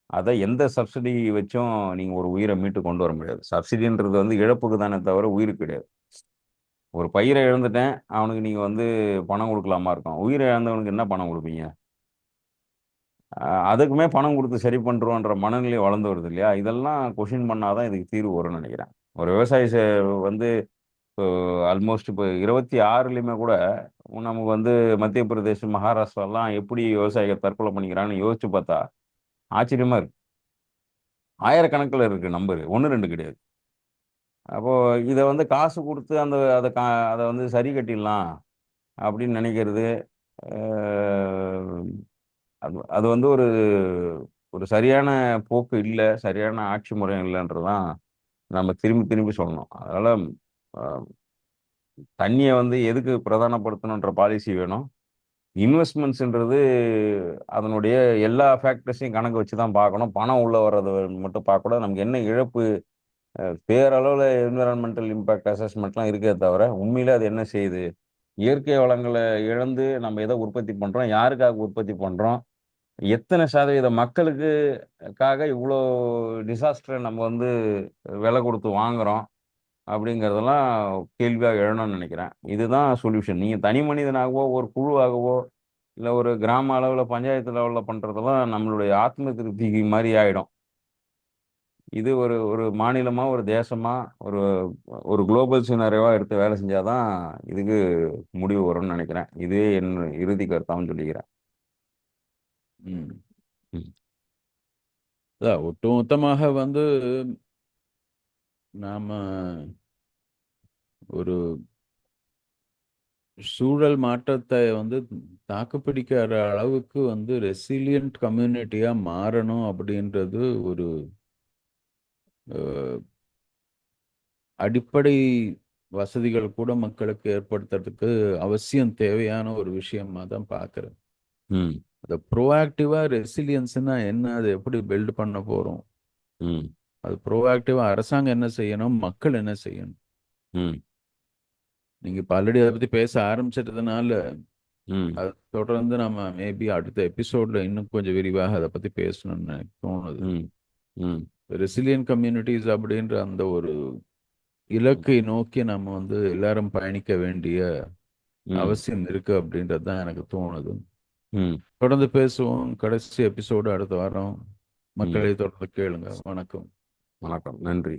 அதை எந்த சப்சிடி வச்சும் நீங்கள் ஒரு உயிரை மீட்டு கொண்டு வர முடியாது. சப்சிடின்றது வந்து இழப்புக்கு தானே தவிர உயிருக்கு கிடையாது. ஒரு பயிரை இழந்துட்டேன், அவனுக்கு நீங்கள் வந்து பணம் கொடுக்கலாமா இருக்கும். உயிரை இழந்தவனுக்கு என்ன பணம் கொடுப்பீங்க? அதுக்குமே பணம் கொடுத்து சரி பண்ணுறோன்ற மனநிலை வளர்ந்து வருது இல்லையா? இதெல்லாம் கொஷின் பண்ணாதான் இதுக்கு தீர்வு வரும்னு நினைக்கிறேன். ஒரு விவசாயி வந்து இப்போ ஆல்மோஸ்ட் இப்போ 26லயுமே கூட நமக்கு வந்து மத்திய பிரதேசம், மகாராஷ்டிராலாம் எப்படி விவசாயிகள் தற்கொலை பண்ணிக்கிறான்னு யோசிச்சு பார்த்தா ஆச்சரியமா இருக்கு. ஆயிரக்கணக்கில் இருக்கு நம்பரு. 1, 2 கிடையாது. அப்போ இத வந்து காசு குடுத்து அத வந்து சரி கட்டிடலாம் அப்படின்னு நினைக்கிறது, அ அது அது வந்து ஒரு ஒரு சரியான போக்கு இல்ல. சரியான ஆட்சி முறை இல்லன்றது தான் நம்ம திரும்பி திரும்பி சொல்லணும். அதனால அ தண்ணிய வந்து எதுக்கு பிரதானப்படுத்தணுன்ற பாலிசி வேணும். இன்வெஸ்ட்மெண்ட்ஸ்ன்றது அதனுடைய எல்லா ஃபேக்டர்ஸையும் கணக்கு வச்சு தான் பார்க்கணும். பணம் உள்ள வர்றத மட்டும் பார்க்கக்கூடாது. நமக்கு என்ன இழப்பு பேரளவுல என்விரான்மென்டல் இம்பாக்ட் அசஸ்மென்ட்லாம் இருக்கே தவிர, உண்மையிலே அது என்ன செய்யுது? இயற்கை வளங்கள இழந்து நம்ம எத உற்பத்தி பண்றோம்? யாருக்காக உற்பத்தி பண்றோம்? எத்தன சதவீத மக்களுக்கு இவ்ளோ டிசாஸ்டர நம்ம வந்து விலை குடுத்து வாங்குறோம்? அப்படிங்கிறதெல்லாம் கேள்வியா எழணும்னு நெனைக்கிறேன். இதுதான் சொல்யூஷன். நீங்க தனி மனிதனாகவோ, ஒரு குழுவாகவோ, இல்ல ஒரு கிராம அளவுல, பஞ்சாயத்து லெவல்ல பண்றதெல்லாம் நம்மளுடைய ஆத்ம திருப்திக்கு மாரி ஆயிடும். இது ஒரு ஒரு மாநிலமா, ஒரு தேசமா, ஒரு ஒரு குளோபல் சினாரியோவா எடுத்து வேலை செஞ்சா தான் இதுக்கு முடிவு வரும்னு நெனைக்கிறேன். இதுவே என் இறுதி கருத்தாவும் சொல்லிக்கிறேன். ம். ம். அதான் ஒட்டுமொத்தமாக வந்து நாம ஒரு சூழல் மாற்றத்தை வந்து தாக்குப்பிடிக்கிற அளவுக்கு வந்து ரெசிலியன்ட் கம்யூனிட்டியா மாறணும் அப்படின்றது ஒரு அஹ், அடிப்படை வசதிகள் கூட மக்களுக்கு ஏற்படுத்துறதுக்கு அவசியம் தேவையான ஒரு விஷயமா தான் பார்க்கிறேன். ம். அந்த ப்ரோஆக்டிவா ரெசிலியன்ஸ்னா என்ன, அதை எப்படி பில்ட் பண்ண போறோம், ம். அது ப்ரோஆக்டிவா அரசாங்கம் என்ன செய்யணும், மக்கள் என்ன செய்யணும். ம். நீங்க இப்ப ஆல்ரெடி அதை பத்தி பேச ஆரம்பிச்சிட்டதுனால ம். அது தொடர்ந்து நம்ம மேபி அடுத்த எபிசோட்ல இன்னும் கொஞ்சம் விரிவாக அதை பத்தி பேசணும்னு எனக்கு தோணுது. ம். ம். ரெசிலியன்ட் கம்யூனிட்டிஸ் அப்படின்ற அந்த ஒரு ம். இலக்கை நோக்கி நம்ம வந்து எல்லாரும் பயணிக்க வேண்டிய ம். அவசியம் இருக்கு அப்படின்றது தான் எனக்கு தோணுது. ம். தொடர்ந்து பேசுவோம். கடைசி எபிசோடு அடுத்த வாரம். ம். மக்களை தொடர்ந்து கேளுங்க. வணக்கம். வணக்கம். நன்றி.